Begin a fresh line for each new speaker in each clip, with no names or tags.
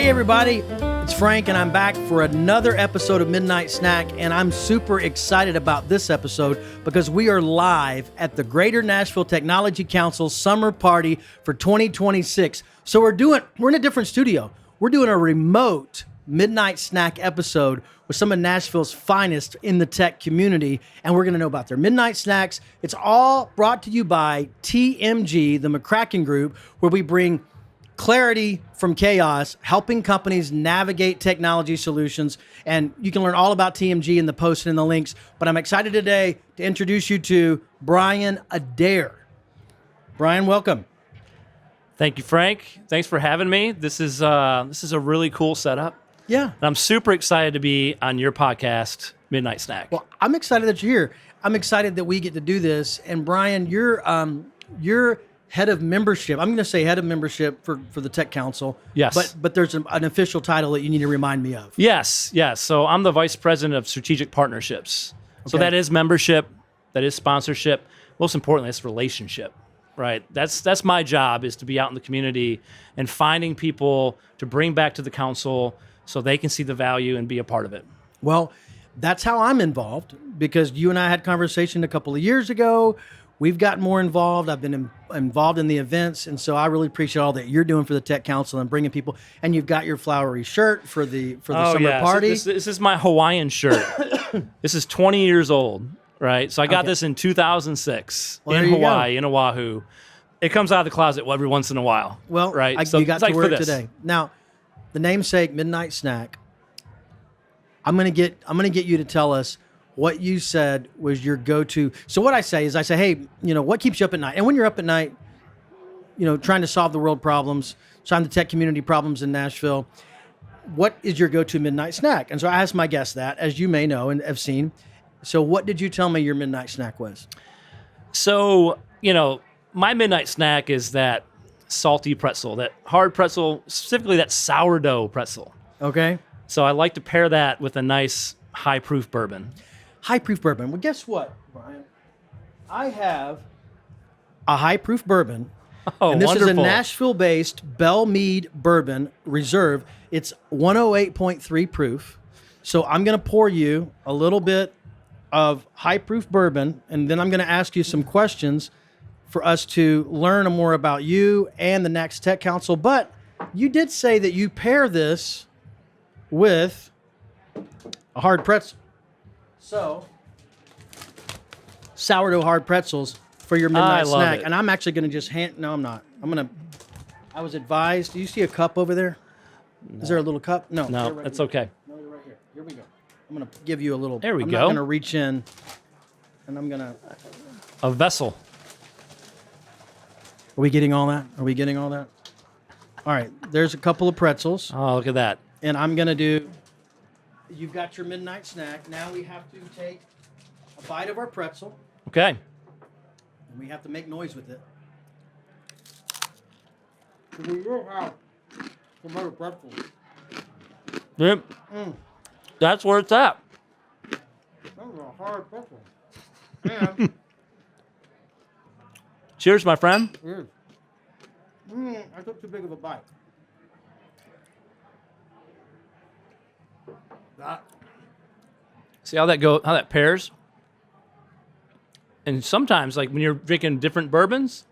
Hey everybody, it's Frank and I'm back for another episode of Midnight Snack, and I'm super excited about this episode because we are live at the Greater Nashville Technology Council Summer Party for 2026. So we're in a different studio. We're doing a remote Midnight Snack episode with some of Nashville's finest in the tech community, and we're going to know about their midnight snacks. It's all brought to you by TMG, the McCracken Group, where we bring clarity from chaos, helping companies navigate technology solutions. And you can learn all about TMG in the post and in the links. But I'm excited today to introduce you to Brian Adair. Brian, welcome.
Thank you, Frank. Thanks for having me. This is a really cool setup.
Yeah.
And I'm super excited to be on your podcast, Midnight Snack.
Well, I'm excited that you're here. I'm excited that we get to do this. And Brian, you're head of membership. I'm going to say head of membership for the Tech Council.
Yes.
But there's an official title that you need to remind me of.
Yes. So I'm the vice president of strategic partnerships. Okay. So that is membership, that is sponsorship. Most importantly, it's relationship, right? That's my job, is to be out in the community and finding people to bring back to the council so they can see the value and be a part of it.
Well, that's how I'm involved, because you and I had a conversation a couple of years ago. We've gotten more involved. I've been involved in the events, and so I really appreciate all that you're doing for the Tech Council and bringing people. And you've got your flowery shirt for the summer party.
So this is my Hawaiian shirt. This is 20 years old, right? So I got this in 2006 in Hawaii, in Oahu. It comes out of the closet every once in a while.
Well,
right?
You got to wear it today. Now, the namesake Midnight Snack. I'm gonna get you to tell us what you said was your go-to. So what I say is, hey, what keeps you up at night? And when you're up at night, trying to solve the world problems, solving the tech community problems in Nashville, what is your go-to midnight snack? And so I asked my guests that, as you may know and have seen. So what did you tell me your midnight snack was?
So, my midnight snack is that salty pretzel, that hard pretzel, specifically that sourdough pretzel.
Okay.
So I like to pair that with a nice high-proof bourbon.
High-proof bourbon. Well, guess what, Brian? I have a high-proof bourbon.
Oh,
and this
wonderful.
is a Nashville-based Bell Mead Bourbon Reserve. It's 108.3 proof. So I'm going to pour you a little bit of high-proof bourbon, and then I'm going to ask you some questions for us to learn more about you and the next Tech Council. But you did say that you pair this with a hard pretzel. So, sourdough hard pretzels for your midnight snack. And I'm actually going to just no, I'm not. I was advised. Do you see a cup over there? No. Is there a little cup? No.
No, that's okay.
No, they're right here. Here we go. I'm going to give you a little.
There we go.
I'm not going to reach in, and I'm going to.
A vessel.
Are we getting all that? All right. There's a couple of pretzels.
Oh, look at that.
And I'm going to do. You've got your midnight snack. Now we have to take a bite of our pretzel.
Okay.
And we have to make noise with it. We will have some other pretzels.
Yep. That's where it's at.
That was a hard pretzel. And
cheers, my friend.
cheers. I took too big of a bite.
See how that pairs? And sometimes, like when you're drinking different bourbons,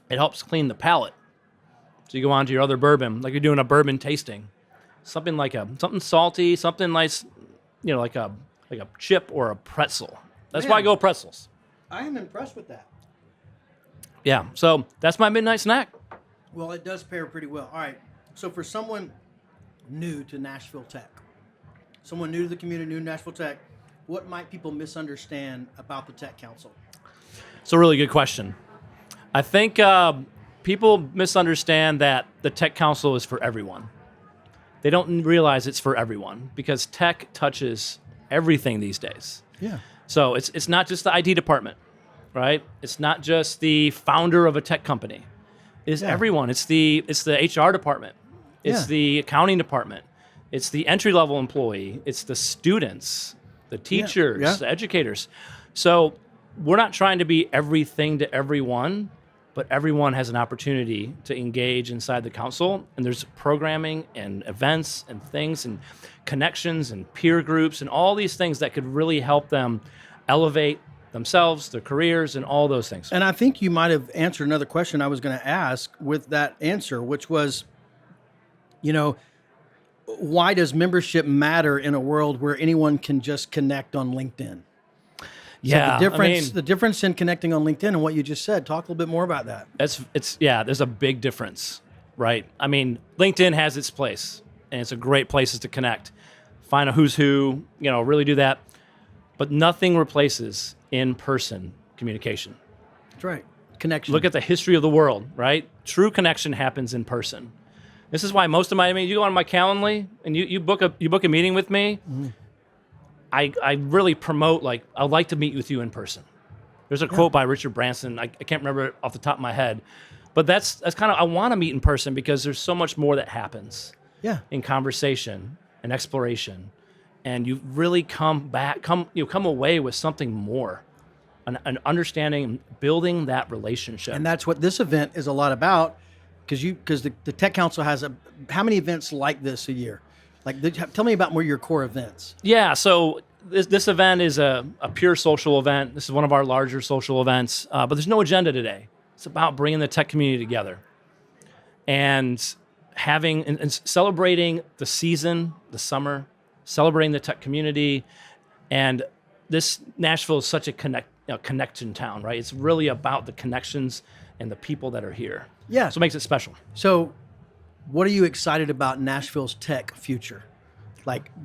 it helps clean the palate. So you go on to your other bourbon, like you're doing a bourbon tasting. Something salty, something nice, like a chip or a pretzel. That's why I go pretzels.
I am impressed with that.
Yeah, so that's my midnight snack.
Well, it does pair pretty well. All right. So for someone new to Nashville Tech, someone new to the community, new to Nashville Tech, what might people misunderstand about the Tech Council?
It's a really good question. I think people misunderstand that the Tech Council is for everyone. They don't realize it's for everyone because tech touches everything these days.
Yeah.
So it's not just the IT department, right? It's not just the founder of a tech company. It's everyone. It's the HR department. It's the accounting department. It's the entry-level employee. It's the students, the teachers, the educators. So we're not trying to be everything to everyone. but everyone has an opportunity to engage inside the council. And there's programming and events and things and connections and peer groups and all these things that could really help them elevate themselves, their careers, and all those things.
And I think you might have answered another question I was going to ask with that answer, which was, why does membership matter in a world where anyone can just connect on LinkedIn?
Yeah,
so the difference in connecting on LinkedIn and what you just said, talk a little bit more about that.
There's a big difference, right? I mean, LinkedIn has its place, and it's a great place to connect, find a who's who, really do that. But nothing replaces in-person communication.
That's right. Connection.
Look at the history of the world, right? True connection happens in person. This is why most of you go on my Calendly and you book a meeting with me. Mm-hmm. I really promote, I'd like to meet with you in person. There's a quote by Richard Branson. I can't remember it off the top of my head, but that's kind of, I want to meet in person because there's so much more that happens in conversation and exploration. And you really come away with something more, an understanding, building that relationship.
And that's what this event is a lot about, because the Tech Council has how many events like this a year? Tell me about more your core events.
Yeah, so this event is a pure social event. This is one of our larger social events, but there's no agenda today. It's about bringing the tech community together and having and celebrating the season, the summer, celebrating the tech community. And this Nashville is such a connection town, right? It's really about the connections and the people that are here.
Yeah.
So it makes it special.
So what are you excited about Nashville's tech future?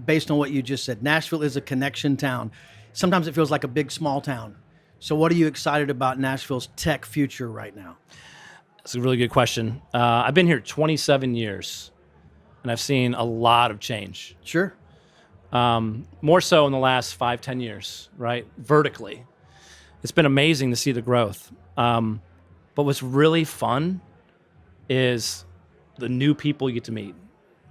Based on what you just said, Nashville is a connection town. Sometimes it feels like a big, small town. So what are you excited about Nashville's tech future right now?
That's a really good question. I've been here 27 years, and I've seen a lot of change.
Sure.
More so in the last 5-10 years, right? Vertically. It's been amazing to see the growth. But what's really fun is the new people you get to meet,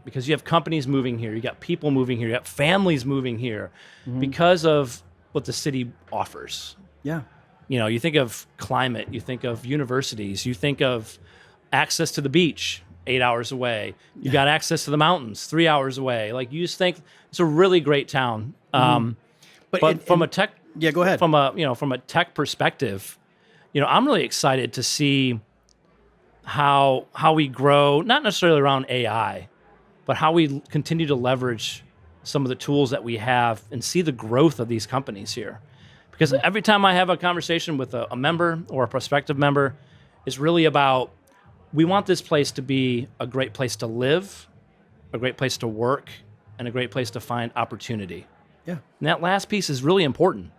because you have companies moving here, you got people moving here, you got families moving here because of what the city offers.
Yeah.
You think of climate, you think of universities, you think of access to the beach 8 hours away. You got access to the mountains 3 hours away. You just think it's a really great town. But from a tech,
go ahead.
From a tech perspective, I'm really excited to see how we grow, not necessarily around AI, but how we continue to leverage some of the tools that we have and see the growth of these companies here. Because every time I have a conversation with a member or a prospective member, it's really about, we want this place to be a great place to live, a great place to work, and a great place to find opportunity.
Yeah.
And that last piece is really important.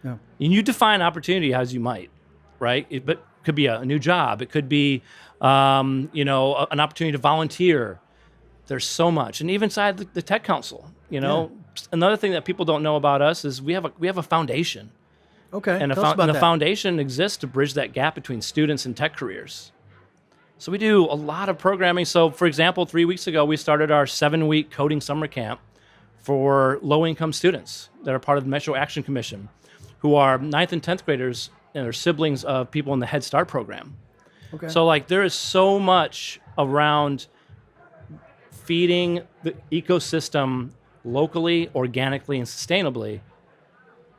Yeah.
And you define opportunity as you might, right? But it could be a new job. It could be, an opportunity to volunteer. There's so much. And even inside the Tech Council, another thing that people don't know about us is we have a foundation.
Okay.
And the foundation exists to bridge that gap between students and tech careers. So we do a lot of programming. So, for example, 3 weeks ago, we started our 7-week coding summer camp for low-income students that are part of the Metro Action Commission, who are 9th and 10th graders and are siblings of people in the Head Start program.
Okay.
So, there is so much around feeding the ecosystem locally, organically, and sustainably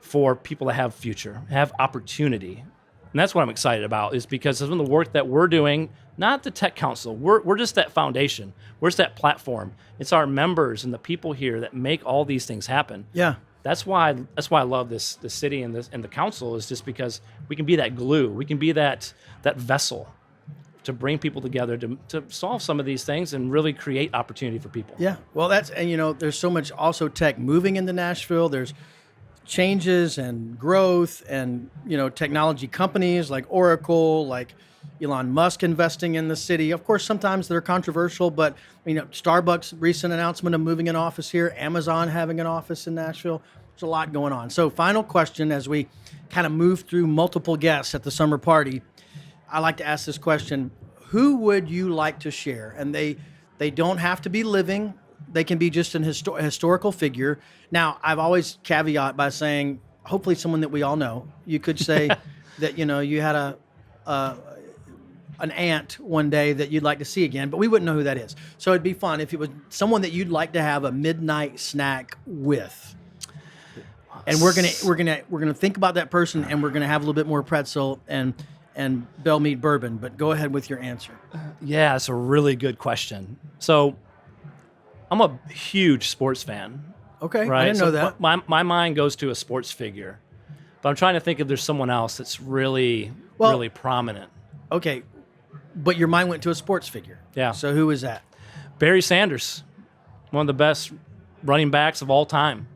for people that have future, have opportunity. And that's what I'm excited about, is because of the work that we're doing, not the Tech Council. We're just that foundation. We're just that platform. It's our members and the people here that make all these things happen.
Yeah.
That's why I love the city and the council, is just because we can be that glue. We can be that vessel to bring people together to solve some of these things and really create opportunity for people.
Yeah. Well, there's so much also tech moving into Nashville. There's changes and growth and, technology companies like Oracle, like Elon Musk investing in the city. Of course, sometimes they're controversial, but Starbucks' recent announcement of moving an office here, Amazon having an office in Nashville. There's a lot going on. So final question, as we kind of move through multiple guests at the summer party, I like to ask this question: who would you like to share? And they don't have to be living. They can be just an historical figure. Now, I've always caveat by saying, hopefully someone that we all know. You could say that, you had an aunt one day that you'd like to see again, but we wouldn't know who that is. So it'd be fun if it was someone that you'd like to have a midnight snack with. And we're gonna think about that person, and we're gonna have a little bit more pretzel and Bell Mead bourbon. But go ahead with your answer.
Yeah, it's a really good question. So I'm a huge sports fan.
Okay,
right?
I didn't know that.
My mind goes to a sports figure, but I'm trying to think if there's someone else that's really prominent.
Okay, but your mind went to a sports figure.
Yeah.
So who is that?
Barry Sanders, one of the best running backs of all time.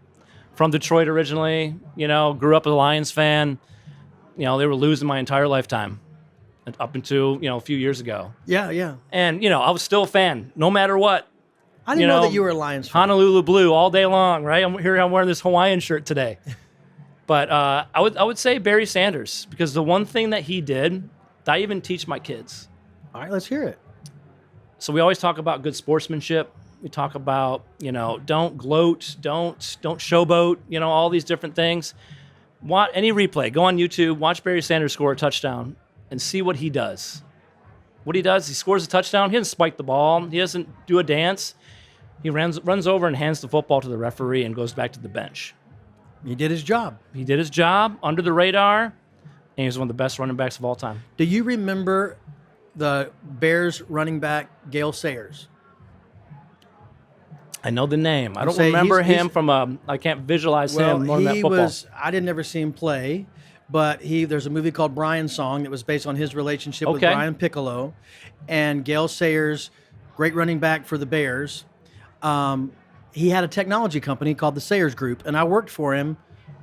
From Detroit originally, grew up a Lions fan. They were losing my entire lifetime up until, a few years ago.
Yeah, yeah.
And, I was still a fan no matter what.
I didn't know that you were a Lions fan.
Honolulu blue all day long, right? I'm wearing this Hawaiian shirt today. But I would say Barry Sanders, because the one thing that he did, that I even teach my kids.
All right, let's hear it.
So we always talk about good sportsmanship. We talk about, don't gloat, don't showboat, all these different things. Any replay, go on YouTube, watch Barry Sanders score a touchdown and see what he does. What he does, he scores a touchdown. He doesn't spike the ball. He doesn't do a dance. He runs over and hands the football to the referee and goes back to the bench.
He did his job.
He did his job under the radar, and he was one of the best running backs of all time.
Do you remember the Bears running back, Gale Sayers?
I know the name. I don't remember him I can't visualize him on that football.
I didn't ever see him play, but there's a movie called Brian Song that was based on his relationship with Brian Piccolo, and Gale Sayers, great running back for the Bears. He had a technology company called the Sayers Group, and I worked for him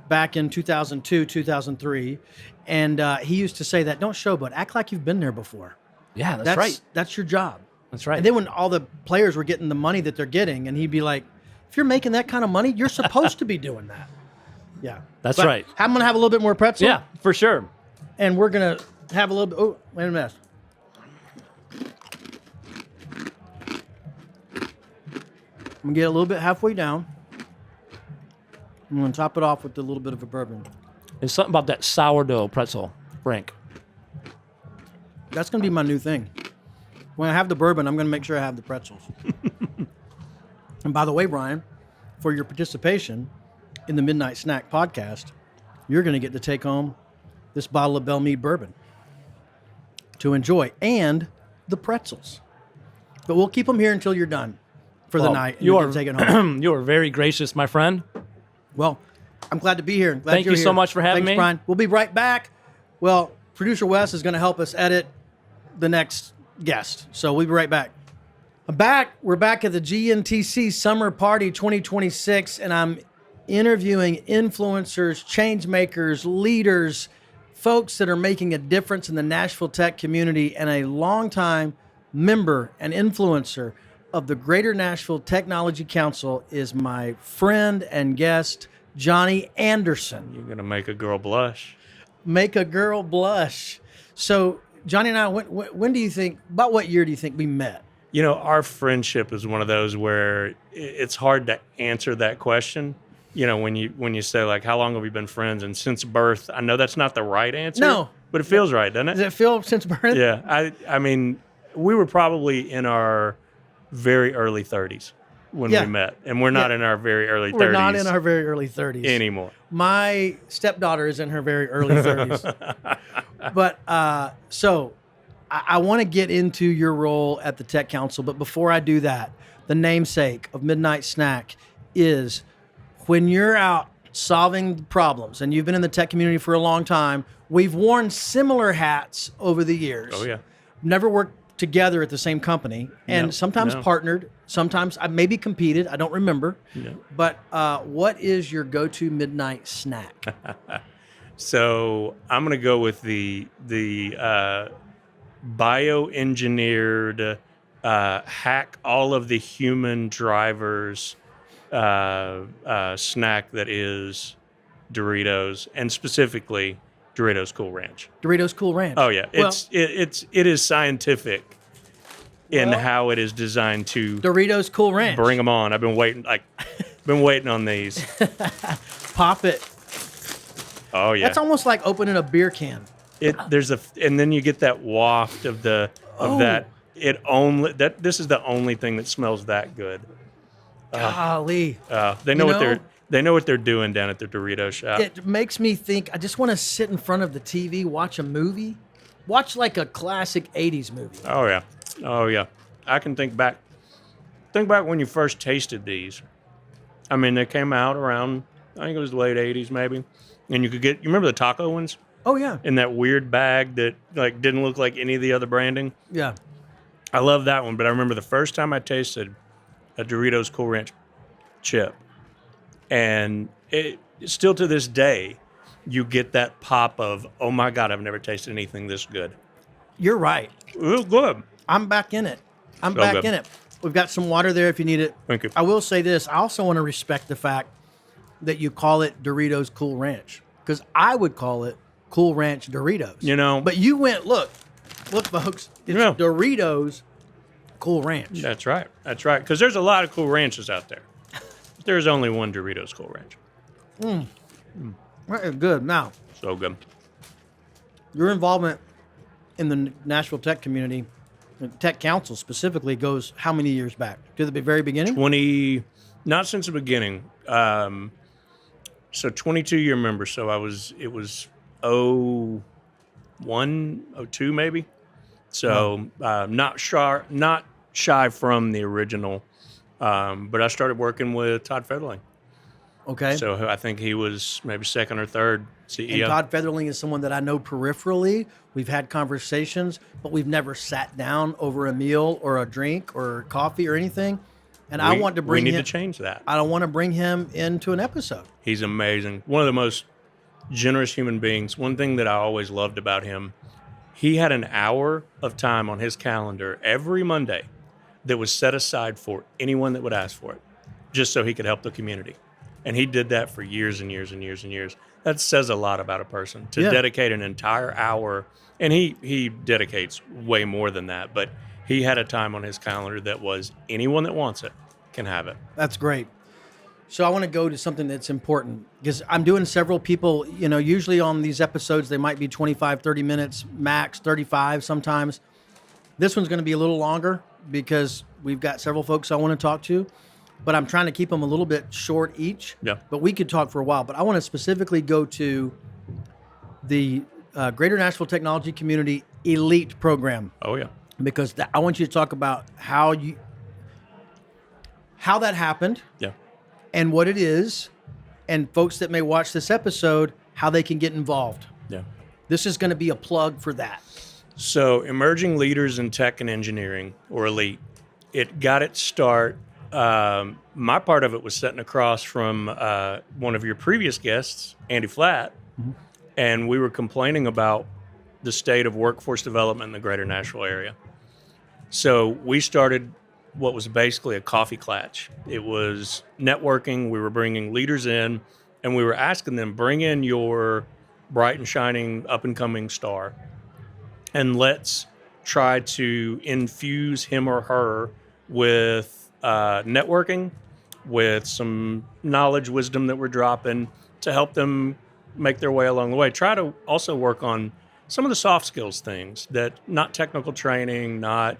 back in 2002, 2003, and he used to say that, don't showboat, act like you've been there before.
Yeah, that's right.
That's your job.
That's right.
And then when all the players were getting the money that they're getting, and he'd be like, if you're making that kind of money, you're supposed to be doing that. Yeah.
That's right.
I'm going to have a little bit more pretzel.
Yeah, for sure.
And we're going to have a little bit. Oh, wait a minute. I'm going to get a little bit halfway down. I'm going to top it off with a little bit of a bourbon.
There's something about that sourdough pretzel, Frank.
That's going to be my new thing. When I have the bourbon, I'm going to make sure I have the pretzels. And by the way, Brian, for your participation in the Midnight Snack podcast, you're going to get to take home this bottle of Bell Mead bourbon to enjoy, and the pretzels. But we'll keep them here until you're done for the night. And you can take it home.
You are very gracious, my friend.
Well, I'm glad to be here.
Thank you so much for having me.
Thanks, Brian. We'll be right back. Well, producer Wes is going to help us edit the next guest. So we'll be right back. I'm back. We're back at the GNTC Summer Party 2026, and I'm interviewing influencers, changemakers, leaders, folks that are making a difference in the Nashville tech community, and a longtime member and influencer of the Greater Nashville Technology Council is my friend and guest, Johnny Anderson.
You're going to make a girl blush.
Make a girl blush. So, Johnny and I, when do you think, about what year do you think we met?
Our friendship is one of those where it's hard to answer that question. When you say, like, how long have we been friends? And since birth, I know that's not the right answer.
No.
But it feels right, doesn't it?
Does it feel since birth?
Yeah. I mean, we were probably in our very early 30s when we met. And we're not in our very early 30s.
We're not in our very early 30s.
Anymore.
My stepdaughter is in her very early 30s. But so I want to get into your role at the Tech Council. But before I do that, the namesake of Midnight Snack is when you're out solving problems, and you've been in the tech community for a long time, we've worn similar hats over the years.
Oh, yeah.
Never worked together at the same company, and sometimes partnered, sometimes I maybe competed, I don't remember. No. But what is your go-to midnight snack?
So I'm going to go with the bioengineered hack all of the human drivers snack that is Doritos, and specifically Doritos Cool Ranch.
Doritos Cool Ranch.
Oh yeah, it is scientific in how it is designed to
Doritos Cool Ranch.
Bring them on. I've been waiting on these.
Pop it.
Oh yeah.
That's almost like opening a beer can.
and then you get that waft of that. This is the only thing that smells that good.
Golly.
They know what they're doing down at the Dorito shop.
It makes me think I just want to sit in front of the TV, watch a movie, watch like a classic 80s movie.
Oh yeah. I can think back when you first tasted these. I mean, they came out around, I think it was the late 80s maybe. And you remember the taco ones?
Oh yeah.
In that weird bag that like didn't look like any of the other branding?
Yeah.
I love that one, but I remember the first time I tasted a Doritos Cool Ranch chip, and it still to this day, you get that pop of, oh my God, I've never tasted anything this good.
You're right.
It was good.
I'm back in it. In it. We've got some water there if you need it.
Thank you.
I will say this. I also want to respect the fact that you call it Doritos Cool Ranch, because I would call it Cool Ranch Doritos.
You know.
But you went, look, folks, it's Doritos Cool Ranch.
That's right. Because there's a lot of Cool Ranches out there. There's only one Doritos Cool Ranch.
Right, good. Now,
So good.
your involvement in the Nashville tech community, the tech council specifically, goes how many years back? To the very beginning?
Not since the beginning. So 22-year member. So it was 01, 02 maybe. So not shy from the original. But I started working with Todd Federling.
Okay.
So I think he was maybe second or third CEO.
And Todd Federling is someone that I know peripherally. We've had conversations, but we've never sat down over a meal or a drink or coffee or anything. And I want to bring him.
We need to change that.
I don't want to bring him into an episode.
He's amazing. One of the most generous human beings. One thing that I always loved about him, he had an hour of time on his calendar every Monday that was set aside for anyone that would ask for it, just so he could help the community. And he did that for years and years and years and years. That says a lot about a person, to dedicate an entire hour. And he dedicates way more than that, but he had a time on his calendar that was anyone that wants it can have it.
That's great. So I want to go to something that's important, because I'm doing several people, usually on these episodes, they might be 25, 30 minutes, max 35 sometimes. This one's going to be a little longer because we've got several folks I want to talk to, but I'm trying to keep them a little bit short each.
Yeah.
But we could talk for a while. But I want to specifically go to the Greater Nashville Technology Community Elite Program.
Oh, yeah.
Because I want you to talk about how that happened.
Yeah.
And what it is, and folks that may watch this episode, how they can get involved.
Yeah.
This is going to be a plug for that.
So Emerging Leaders in Tech and Engineering, or ELITE, it got its start. My part of it was sitting across from one of your previous guests, Andy Flatt, and we were complaining about the state of workforce development in the greater Nashville area. So we started what was basically a coffee klatch. It was networking. We were bringing leaders in, and we were asking them, bring in your bright and shining up-and-coming star, and let's try to infuse him or her with networking, with some knowledge, wisdom that we're dropping to help them make their way along the way. Try to also work on some of the soft skills things, that not technical training, not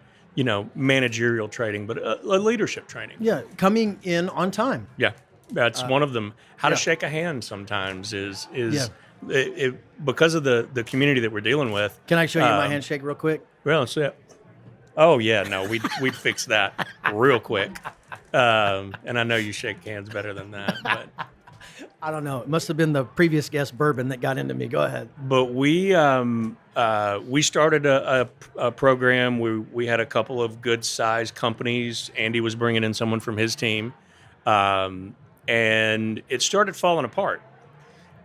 managerial training, but a leadership training.
Yeah, coming in on time.
Yeah, that's one of them. How to shake a hand sometimes is because of the community that we're dealing with.
Can I show you my handshake real quick?
Well, let's see it. Oh yeah, no, we'd fix that real quick. And I know you shake hands better than that, but
I don't know. It must have been the previous guest bourbon that got into me. Go ahead.
But we started a program. We had a couple of good sized companies. Andy was bringing in someone from his team, and it started falling apart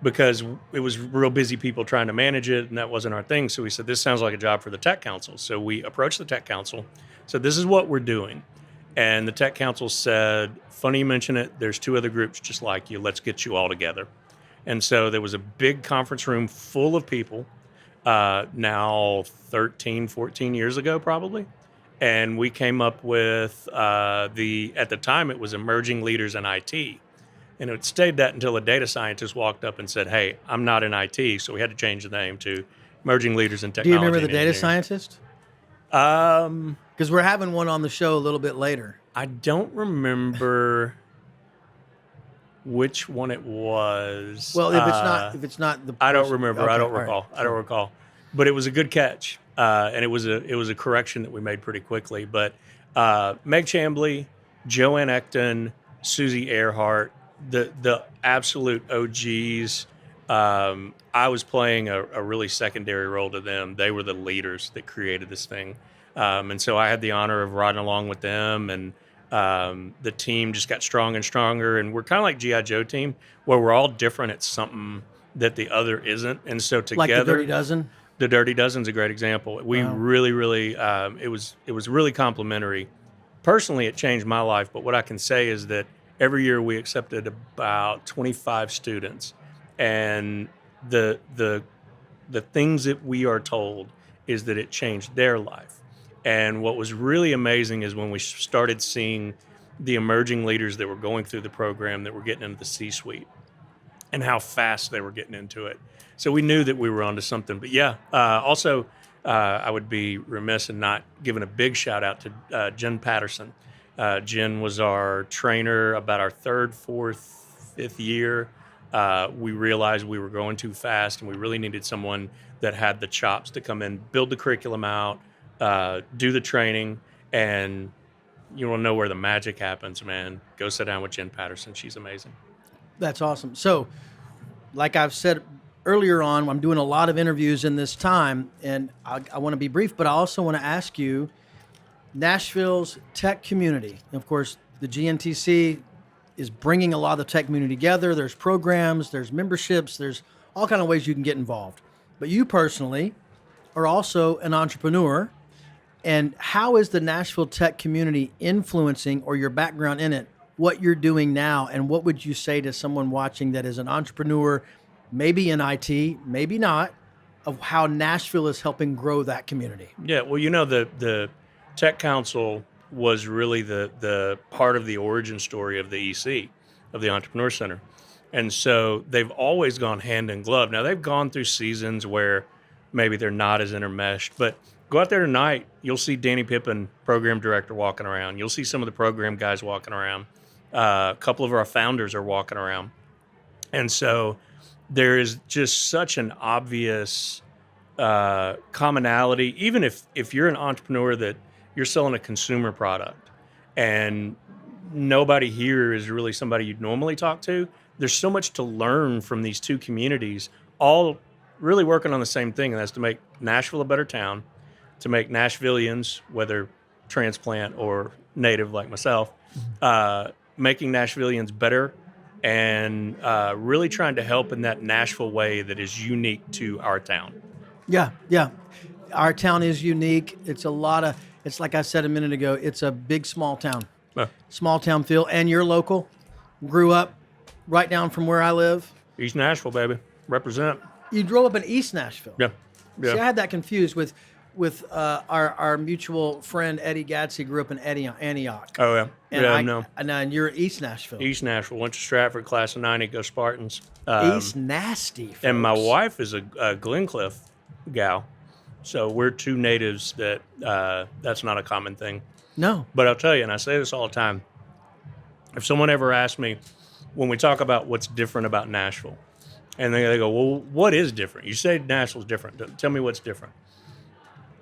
because it was real busy people trying to manage it, and that wasn't our thing. So we said, this sounds like a job for the Tech Council. So we approached the Tech Council, said, this is what we're doing. And the Tech Council said, funny you mention it, there's two other groups just like you. Let's get you all together. And so there was a big conference room full of people, now 13, 14 years ago probably. And we came up with at the time it was Emerging Leaders in IT. And it stayed that until a data scientist walked up and said, hey, I'm not in IT. So we had to change the name to Emerging leaders in
Do
technology.
you remember the
and
data
engineering.
scientist?
Um,
Because we're having one on the show a little bit later.
I don't remember which one it was.
Well, if it's not the
I don't
person-
remember.
okay,
I don't
all right,
recall. I
cool.
don't recall. But it was a good catch, and it was a correction that we made pretty quickly. But Meg Chambly, Joanne Ecton, Susie Earhart, the absolute OGs. I was playing a really secondary role to them. They were the leaders that created this thing, and so I had the honor of riding along with them. And the team just got stronger and stronger. And we're kind of like G.I. Joe team, where we're all different at something that the other isn't. And so together,
Like the Dirty Dozen?
the Dirty Dozen's a great example. We
Wow.
really, it was really complimentary. Personally, it changed my life. But what I can say is that every year we accepted about 25 students, and the things that we are told is that it changed their life. And what was really amazing is when we started seeing the emerging leaders that were going through the program that were getting into the C-suite, and how fast they were getting into it. So we knew that we were onto something. But yeah, also I would be remiss in not giving a big shout out to Jen Patterson. Jen was our trainer about our third, fourth, fifth year. We realized we were going too fast, and we really needed someone that had the chops to come in, build the curriculum out, do the training. And you want to know where the magic happens, man, go sit down with Jen Patterson. She's amazing.
That's awesome. So, like I've said earlier on, I'm doing a lot of interviews in this time, and I want to be brief, but I also want to ask you, Nashville's tech community. Of course, the GNTC is bringing a lot of the tech community together. There's programs, there's memberships, there's all kind of ways you can get involved. But you personally are also an entrepreneur. And how is the Nashville tech community influencing, or your background in it, what you're doing now? And what would you say to someone watching that is an entrepreneur, maybe in IT, maybe not, of how Nashville is helping grow that community?
Yeah, well, the Tech Council was really the part of the origin story of the EC, of the Entrepreneur Center. And so they've always gone hand in glove. Now, they've gone through seasons where maybe they're not as intermeshed, but go out there tonight, you'll see Danny Pippin, program director, walking around. You'll see some of the program guys walking around. A couple of our founders are walking around. And so there is just such an obvious commonality. Even if you're an entrepreneur that you're selling a consumer product and nobody here is really somebody you'd normally talk to, there's so much to learn from these two communities, all really working on the same thing, and that's to make Nashville a better town, to make Nashvillians, whether transplant or native like myself, making Nashvillians better, and really trying to help in that Nashville way that is unique to our town.
Yeah. Our town is unique. It's like I said a minute ago, it's a big, small town. Small town feel. And you're local, grew up right down from where I live.
East Nashville, baby. Represent.
You grew up in East Nashville.
Yeah.
See, I had that confused with our mutual friend Eddie Gadsey grew up in Antioch.
Oh, yeah.
And you're East Nashville.
East Nashville. Went to Stratford, class of 90, go Spartans.
East Nasty, folks.
And my wife is a Glencliff gal. So we're two natives that's not a common thing.
No.
But I'll tell you, and I say this all the time, if someone ever asks me, when we talk about what's different about Nashville, and they go, well, what is different? You say Nashville's different. Tell me what's different.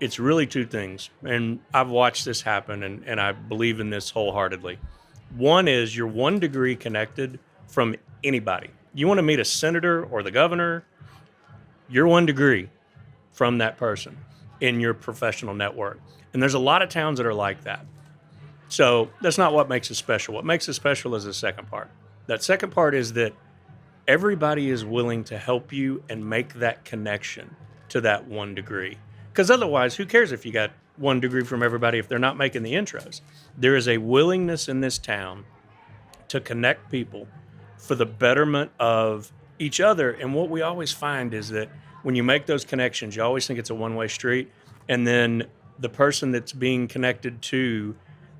It's really two things. And I've watched this happen, and I believe in this wholeheartedly. One is you're 1 degree connected from anybody. You want to meet a senator or the governor, you're 1 degree from that person in your professional network. And there's a lot of towns that are like that. So that's not what makes it special. What makes it special is the second part. That second part is that everybody is willing to help you and make that connection to that 1 degree. Because otherwise, who cares if you got 1 degree from everybody if they're not making the intros? There is a willingness in this town to connect people for the betterment of each other. And what we always find is that when you make those connections, you always think it's a one-way street. And then the person that's being connected to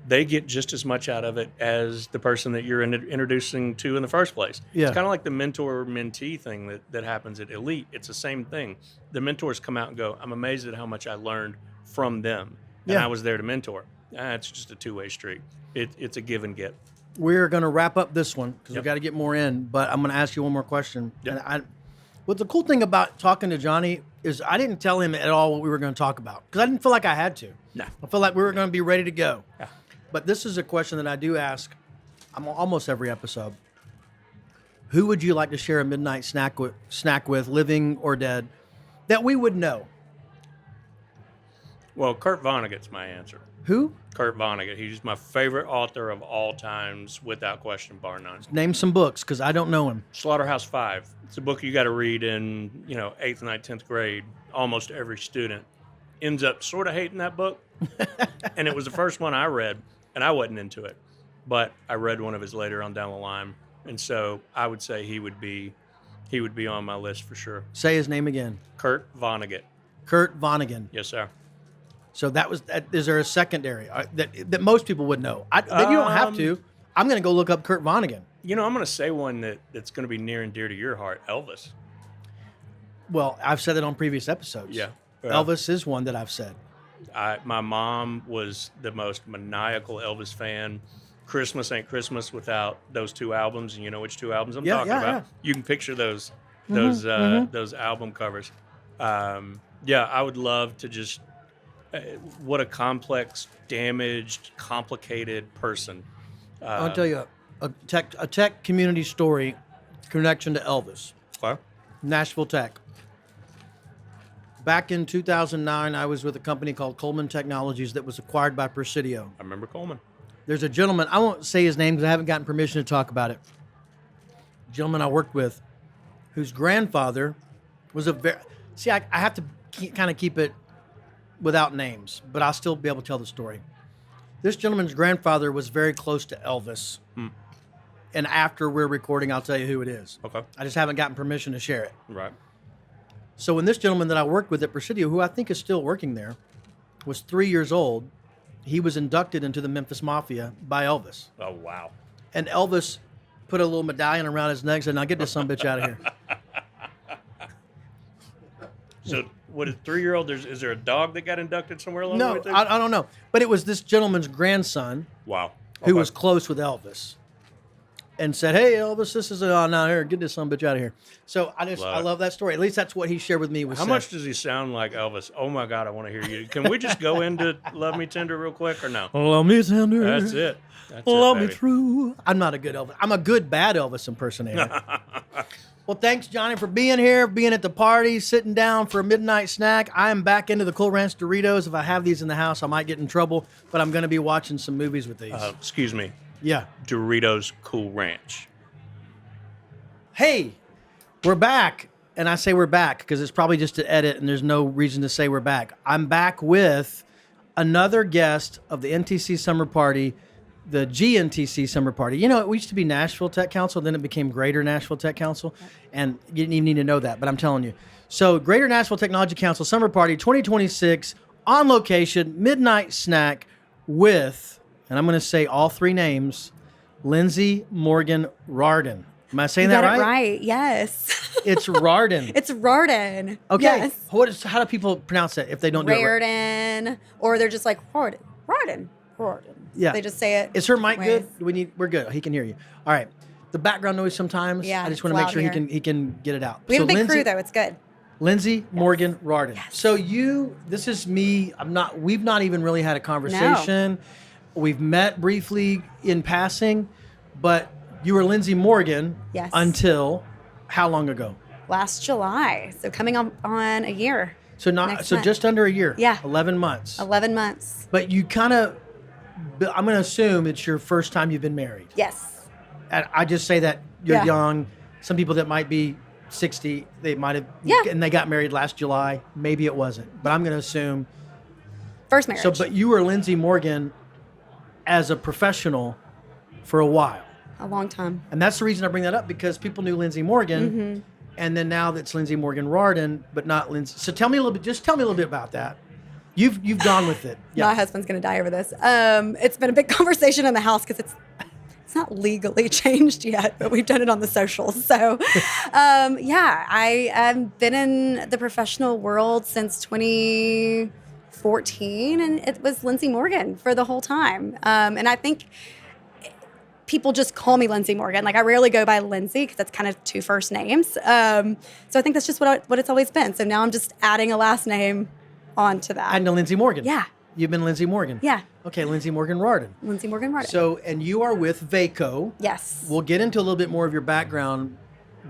they get just as much out of it as the person that you're introducing to in the first place.
Yeah.
It's kind of like the mentor-mentee thing that happens at Elite. It's the same thing. The mentors come out and go, I'm amazed at how much I learned from them. And
Yeah.
I was there to mentor. It's just a two-way street. It's a give and get.
We're going to wrap up this one because
Yep.
we've got to get more in, but I'm going to ask you one more question.
Yep.
And what the cool thing about talking to Johnny is I didn't tell him at all what we were going to talk about because I didn't feel like I had to.
No.
I felt like we were going to be ready to go.
Yeah.
But this is a question that I do ask almost every episode. Who would you like to share a midnight snack with, living or dead, that we would know?
Well, Kurt Vonnegut's my answer.
Who?
Kurt Vonnegut. He's my favorite author of all times, without question, bar none.
Name some books because I don't know him.
Slaughterhouse-Five. It's a book you got to read in 8th, 9th, 10th grade. Almost every student ends up sort of hating that book. And it was the first one I read, and I wasn't into it. But I read one of his later on down the line, and so I would say he would be on my list for sure.
Say his name again.
Kurt Vonnegut.
Kurt Vonnegut.
Yes, sir.
So that was. Is there a secondary that most people would know? That you don't have to. I'm going to go look up Kurt Vonnegut.
I'm going to say one that's going to be near and dear to your heart, Elvis.
Well, I've said it on previous episodes.
Yeah.
Elvis is one that I've said.
My mom was the most maniacal Elvis fan. Christmas ain't Christmas without those two albums, and you know which two albums I'm talking about.
Yeah.
You can picture those album covers. I would love to just what a complex, damaged, complicated person.
I'll tell you a tech community story connection to Elvis.
Okay.
Nashville Tech. Back in 2009, I was with a company called Coleman Technologies that was acquired by Presidio.
I remember Coleman.
There's a gentleman, I won't say his name because I haven't gotten permission to talk about it. A gentleman I worked with whose grandfather was I have to kind of keep it without names, but I'll still be able to tell the story. This gentleman's grandfather was very close to Elvis. And after we're recording, I'll tell you who it is.
Okay.
I just haven't gotten permission to share it.
Right.
So when this gentleman that I worked with at Presidio, who I think is still working there, was 3 years old, he was inducted into the Memphis Mafia by Elvis.
Oh, wow.
And Elvis put a little medallion around his neck and said, now get this son bitch out of here.
So, what a 3-year-old, is there a dog that got inducted somewhere along the
No,
way there?
I don't know. But it was this gentleman's grandson
Wow.
who
Okay.
was close with Elvis and said, hey, Elvis, this is now here, get this son bitch out of here. So I love that story. At least that's what he shared with me.
How much does he sound like Elvis? Oh my God, I want to hear you. Can we just go into Love Me Tender real quick or no?
Love me tender.
That's it.
Love me
baby.
true. I'm not a good Elvis. I'm a good bad Elvis impersonator. Well, thanks, Johnny, for being here, being at the party, sitting down for a midnight snack. I am back into the Cool Ranch Doritos. If I have these in the house, I might get in trouble, but I'm going to be watching some movies with these.
Excuse me.
Yeah.
Doritos Cool Ranch.
Hey, we're back. And I say we're back because it's probably just to edit and there's no reason to say we're back. I'm back with another guest of the NTC Summer Party, the GNTC Summer Party. You know, it used to be Nashville Tech Council, then it became Greater Nashville Tech Council. And you didn't even need to know that, but I'm telling you. So Greater Nashville Technology Council Summer Party 2026 on location, midnight snack with, and I'm going to say all three names, Lindsey Morgan Rardin. Am I saying that
You
right?
got it right. Yes.
It's Rardin.
It's Rardin.
Okay.
Yes.
How do people pronounce that if they don't do it right?
Rardin, or they're just like Rardin.
Yeah.
They just say it.
Is her mic
different
good?
ways.
We're good. He can hear you. All right. The background noise sometimes.
Yeah,
I just want to
it's
make
loud
sure
here.
he can get it out.
We have a big
Lindsey,
crew though. It's good.
Lindsey Morgan Rardin.
Yes.
So this is me. We've not even really had a conversation. We've met briefly in passing, but you were Lindsey Morgan
Yes.
until how long ago?
Last July. So coming on a year.
So
Next month.
just under a year.
Yeah.
11 months.
11 months.
But you kind of, I'm going to assume it's your first time you've been married.
Yes.
And I just say that you're
Yeah.
young. Some people that might be 60, they might have,
Yeah.
and they got married last July. Maybe it wasn't, but I'm going to assume.
First marriage.
So, but you were Lindsey Morgan as a professional for a while.
a long time.
And that's the reason I bring that up, because people knew Lindsey Morgan.
Mm-hmm. And
And then now that's Lindsey Morgan Rardin, but not Lindsey. So tell me a little bit about that. You've gone with it.
My husband's going to die over this. It's been a big conversation in the house because it's not legally changed yet, but we've done it on the socials. So, I have been in the professional world since 2014, and it was Lindsey Morgan for the whole time. And I think people just call me Lindsey Morgan. Like, I rarely go by Lindsey because that's kind of two first names. So I think that's just what it's always been. So now I'm just adding a last name onto that.
And to Lindsey Morgan.
Yeah.
You've been Lindsey Morgan.
Yeah.
Okay, Lindsey Morgan Rardin.
Lindsey Morgan Rardin.
So, and you are with VACO.
Yes.
We'll get into a little bit more of your background,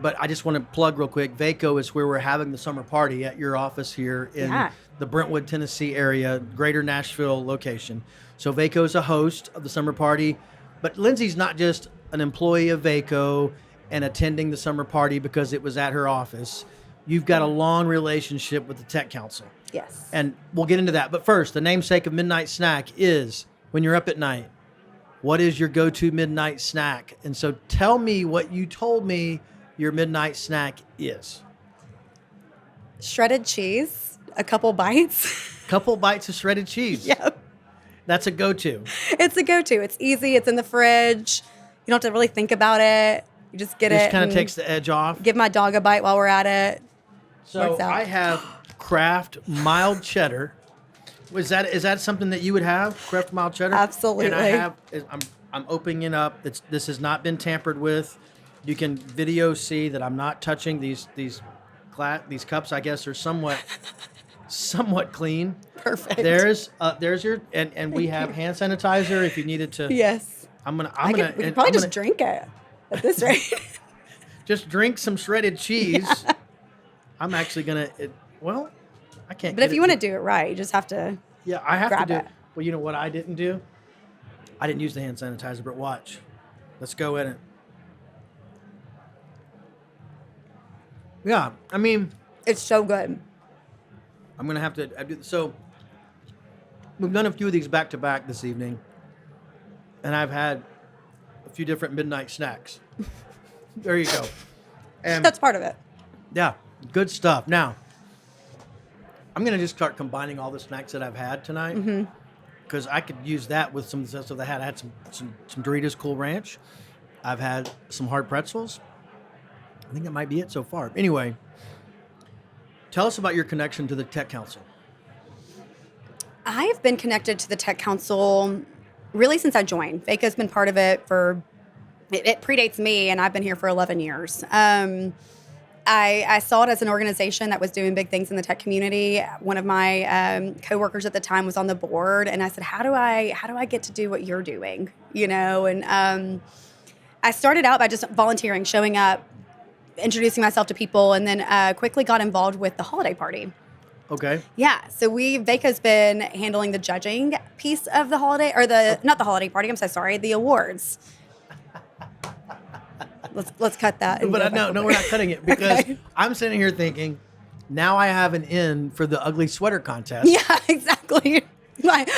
but I just want to plug real quick. VACO is where we're having the summer party at your office here in the Brentwood, Tennessee area, greater Nashville location. So VACO is a host of the summer party, but Lindsey's not just an employee of VACO and attending the summer party because it was at her office. You've got a long relationship with the Tech Council.
Yes.
And we'll get into that. But first, the namesake of Midnight Snack is when you're up at night, what is your go-to midnight snack? And so tell me what you told me your midnight snack is.
Shredded cheese, a couple bites.
Couple bites of shredded cheese.
Yep.
That's a go-to.
It's a go-to. It's easy. It's in the fridge. You don't have to really think about it. You just get it.
Just kind of takes the edge off.
Give my dog a bite while we're at it.
So I have Kraft mild cheddar. Is that something that you would have? Kraft mild cheddar?
Absolutely.
And I'm opening it up. This has not been tampered with. You can video see that I'm not touching these cups. I guess are somewhat clean.
Perfect.
There's your and we have hand sanitizer if you needed to.
Yes.
We
could probably just drink it at this rate.
Just drink some shredded cheese. Yeah. I'm actually gonna. I can't.
But if you want to do it right, you just have to.
Yeah, I have to do
it.
Well, you know what I didn't do? I didn't use the hand sanitizer, but watch. Let's go in it. Yeah, I mean,
it's so good.
I'm gonna have to. So we've done a few of these back to back this evening, and I've had a few different midnight snacks. There you go. And
that's part of it.
Yeah, good stuff. Now, I'm going to just start combining all the snacks that I've had tonight because I could use that with some stuff that I had. I had some Doritos Cool Ranch. I've had some hard pretzels. I think that might be it so far. Anyway, tell us about your connection to the Tech Council.
I've been connected to the Tech Council really since I joined. VACO's been part of it it predates me, and I've been here for 11 years. I saw it as an organization that was doing big things in the tech community. One of my coworkers at the time was on the board, and I said, "How do I get to do what you're doing?" And I started out by just volunteering, showing up, introducing myself to people, and then quickly got involved with the holiday party.
Okay.
Yeah, so VACO's been handling the judging piece of the holiday, or not the holiday party. I'm so sorry, the awards. Let's cut that.
But no, we're not cutting it because I'm sitting here thinking, now I have an in for the ugly sweater contest.
Yeah, exactly.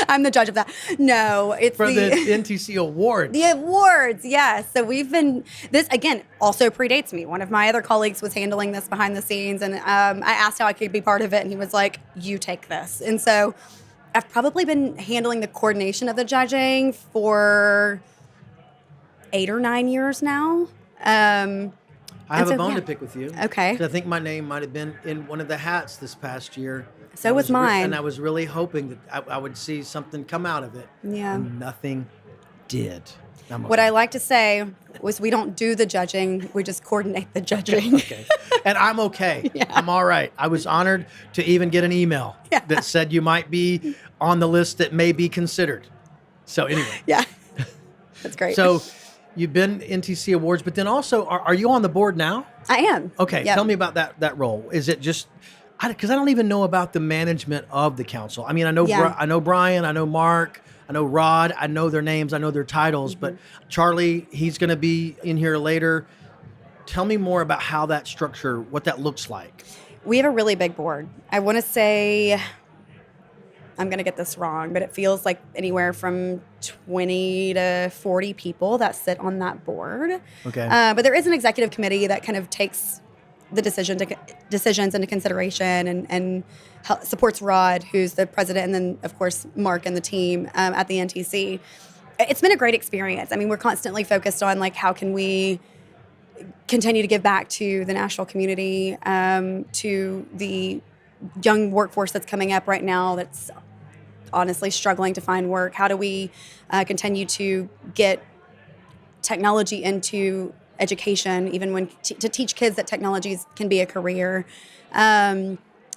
I'm the judge of that. No, it's
for the NTC awards.
The awards, yes. So this again also predates me. One of my other colleagues was handling this behind the scenes, and I asked how I could be part of it, and he was like, "You take this." And so I've probably been handling the coordination of the judging for 8 or 9 years now.
I have a bone to pick with you.
Okay.
I think my name might have been in one of the hats this past year.
So was mine.
And I was really hoping that I would see something come out of it.
Yeah.
And nothing did.
What I like to say was we don't do the judging, we just coordinate the judging.
Okay. And I'm okay.
Yeah.
I'm all right. I was honored to even get an email that said you might be on the list that may be considered. So anyway.
Yeah. That's great.
So you've been NTC Awards, but then also, are you on the board now?
I am.
Okay. Yep. Tell me about that role. Is it just, because I don't even know about the management of the council. I mean, I know Brian, I know Mark, I know Rod, I know their names, I know their titles, but Charlie, he's going to be in here later. Tell me more about how that structure, what that looks like.
We have a really big board. I want to say, I'm going to get this wrong, but it feels like anywhere from 20 to 40 people that sit on that board.
Okay.
But there is an executive committee that kind of takes the decision to decisions into consideration and supports Rod, who's the president, and then, of course, Mark and the team at the NTC. It's been a great experience. I mean, we're constantly focused on, like, how can we continue to give back to the Nashville community, to the young workforce that's coming up right now that's honestly struggling to find work. How do we continue to get technology into education, even when to teach kids that technologies can be a career.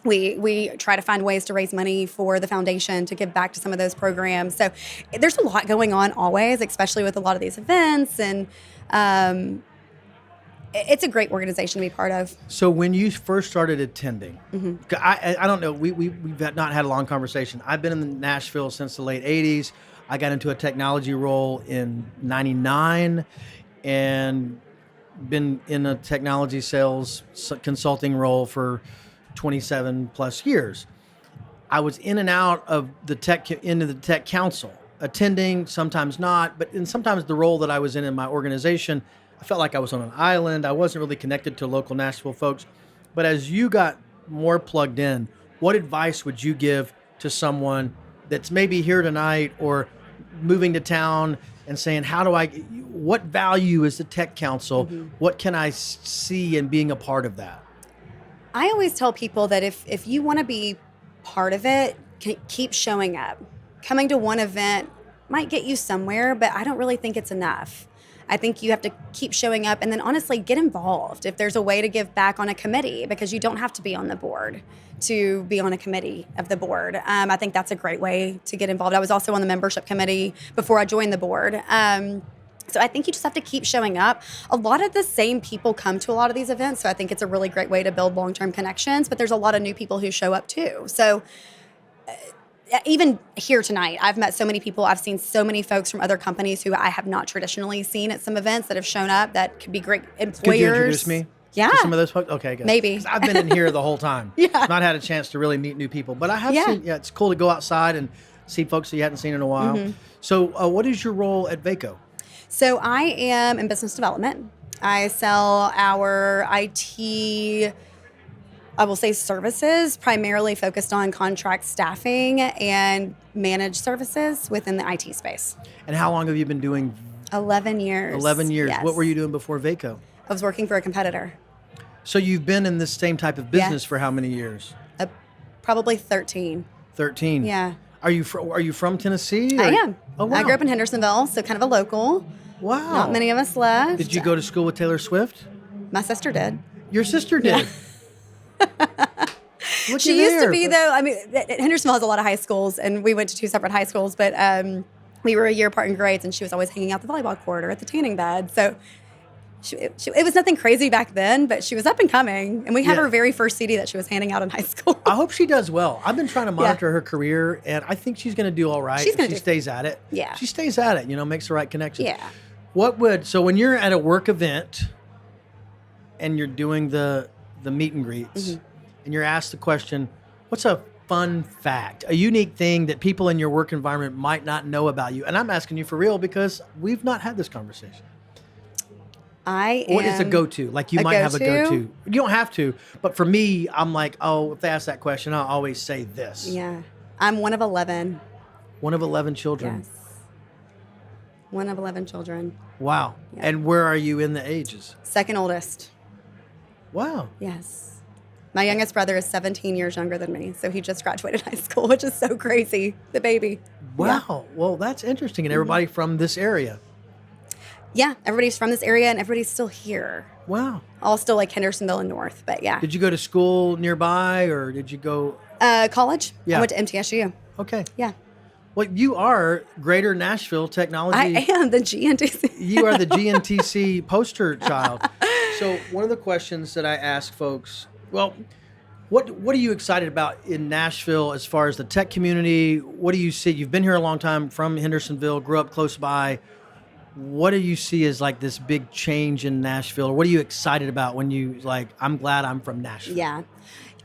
We try to find ways to raise money for the foundation to give back to some of those programs. So there's a lot going on always, especially with a lot of these events. And it's a great organization to be part of.
So when you first started attending, I don't know, we've not had a long conversation. I've been in Nashville since the late 80s. I got into a technology role in 99 and been in a technology sales consulting role for 27 plus years. I was in and out of the into the tech council, attending, sometimes not, but sometimes the role that I was in my organization, I felt like I was on an island. I wasn't really connected to local Nashville folks. But as you got more plugged in, what advice would you give to someone that's maybe here tonight or moving to town and saying, what value is the tech council? What can I see in being a part of that?
I always tell people that if you want to be part of it, keep showing up. Coming to one event might get you somewhere, but I don't really think it's enough. I think you have to keep showing up and then honestly get involved. If there's a way to give back on a committee, because you don't have to be on the board to be on a committee of the board. I think that's a great way to get involved. I was also on the membership committee before I joined the board. So I think you just have to keep showing up. A lot of the same people come to a lot of these events, so I think it's a really great way to build long-term connections, but there's a lot of new people who show up too. So even here tonight, I've met so many people. I've seen so many folks from other companies who I have not traditionally seen at some events that have shown up that could be great employers.
Could you introduce me
to
some of those folks? Okay, good.
Maybe.
'Cause I've been in here the whole time. Not had a chance to really meet new people, but I have seen, it's cool to go outside and see folks that you hadn't seen in a while. So what is your role at VACO?
So I am in business development. I sell our IT, I will say services, primarily focused on contract staffing and managed services within the IT space.
And how long have you been doing?
11 years.
11 years.
Yes.
What were you doing before VACO?
I was working for a competitor.
So you've been in this same type of business for how many years?
Probably 13.
13.
Yeah.
Are you from Tennessee?
I am.
Oh, wow.
I grew up in Hendersonville, so kind of a local.
Wow.
Not many of us left.
Did you go to school with Taylor Swift?
My sister did.
Your sister did?
She used to be, though. I mean, Hendersonville has a lot of high schools, and we went to 2 separate high schools, but we were a year apart in grades, and she was always hanging out the volleyball court or at the tanning bed. So it was nothing crazy back then, but she was up and coming, and we had her very first CD that she was handing out in high school.
I hope she does well. I've been trying to monitor her career, and I think she's going to do all right if she stays at it.
Yeah.
She stays at it, makes the right connections.
Yeah.
So when you're at a work event and you're doing the meet and greets and you're asked the question, what's a fun fact, a unique thing that people in your work environment might not know about you? And I'm asking you for real because we've not had this conversation. What is a go-to? Like you might have a go-to. You don't have to, but for me, I'm like, if they ask that question, I'll always say this.
Yeah. I'm one of 11.
One of 11 children.
Yes. One of 11 children.
Wow. Yeah. And where are you in the ages?
Second oldest.
Wow.
Yes. My youngest brother is 17 years younger than me, so he just graduated high school, which is so crazy. The baby.
Wow. Yeah. Well, that's interesting. And everybody from this area.
Yeah, everybody's from this area, and everybody's still here.
Wow.
All still like Hendersonville and North, but yeah.
Did you go to school nearby, or did you go?
College. Yeah. I went to MTSU.
Okay.
Yeah.
Well, you are Greater Nashville Technology.
I am the GNTC.
You are the GNTC poster child. So one of the questions that I ask folks, what are you excited about in Nashville as far as the tech community? What do you see? You've been here a long time, from Hendersonville, grew up close by. What do you see as like this big change in Nashville? Or what are you excited about when you I'm glad I'm from Nashville?
Yeah.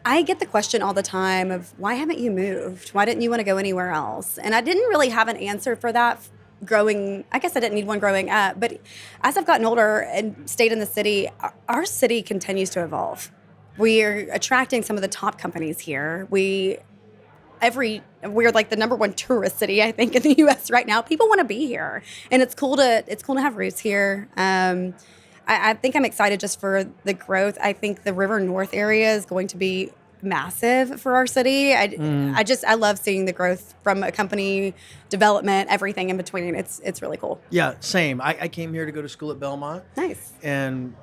I get the question all the time of, why haven't you moved? Why didn't you want to go anywhere else? And I didn't really have an answer for that I guess I didn't need one growing up. But as I've gotten older and stayed in the city, our city continues to evolve. we're attracting some of the top companies here. We're like the number one tourist city, I think, in the U.S. right now. People want to be here, and it's cool to have roots here. I think I'm excited just for the growth. I think the River North area is going to be massive for our city. I love seeing the growth from a company development, everything in between. It's really cool.
Yeah, same. I came here to go to school at Belmont.
Nice.
And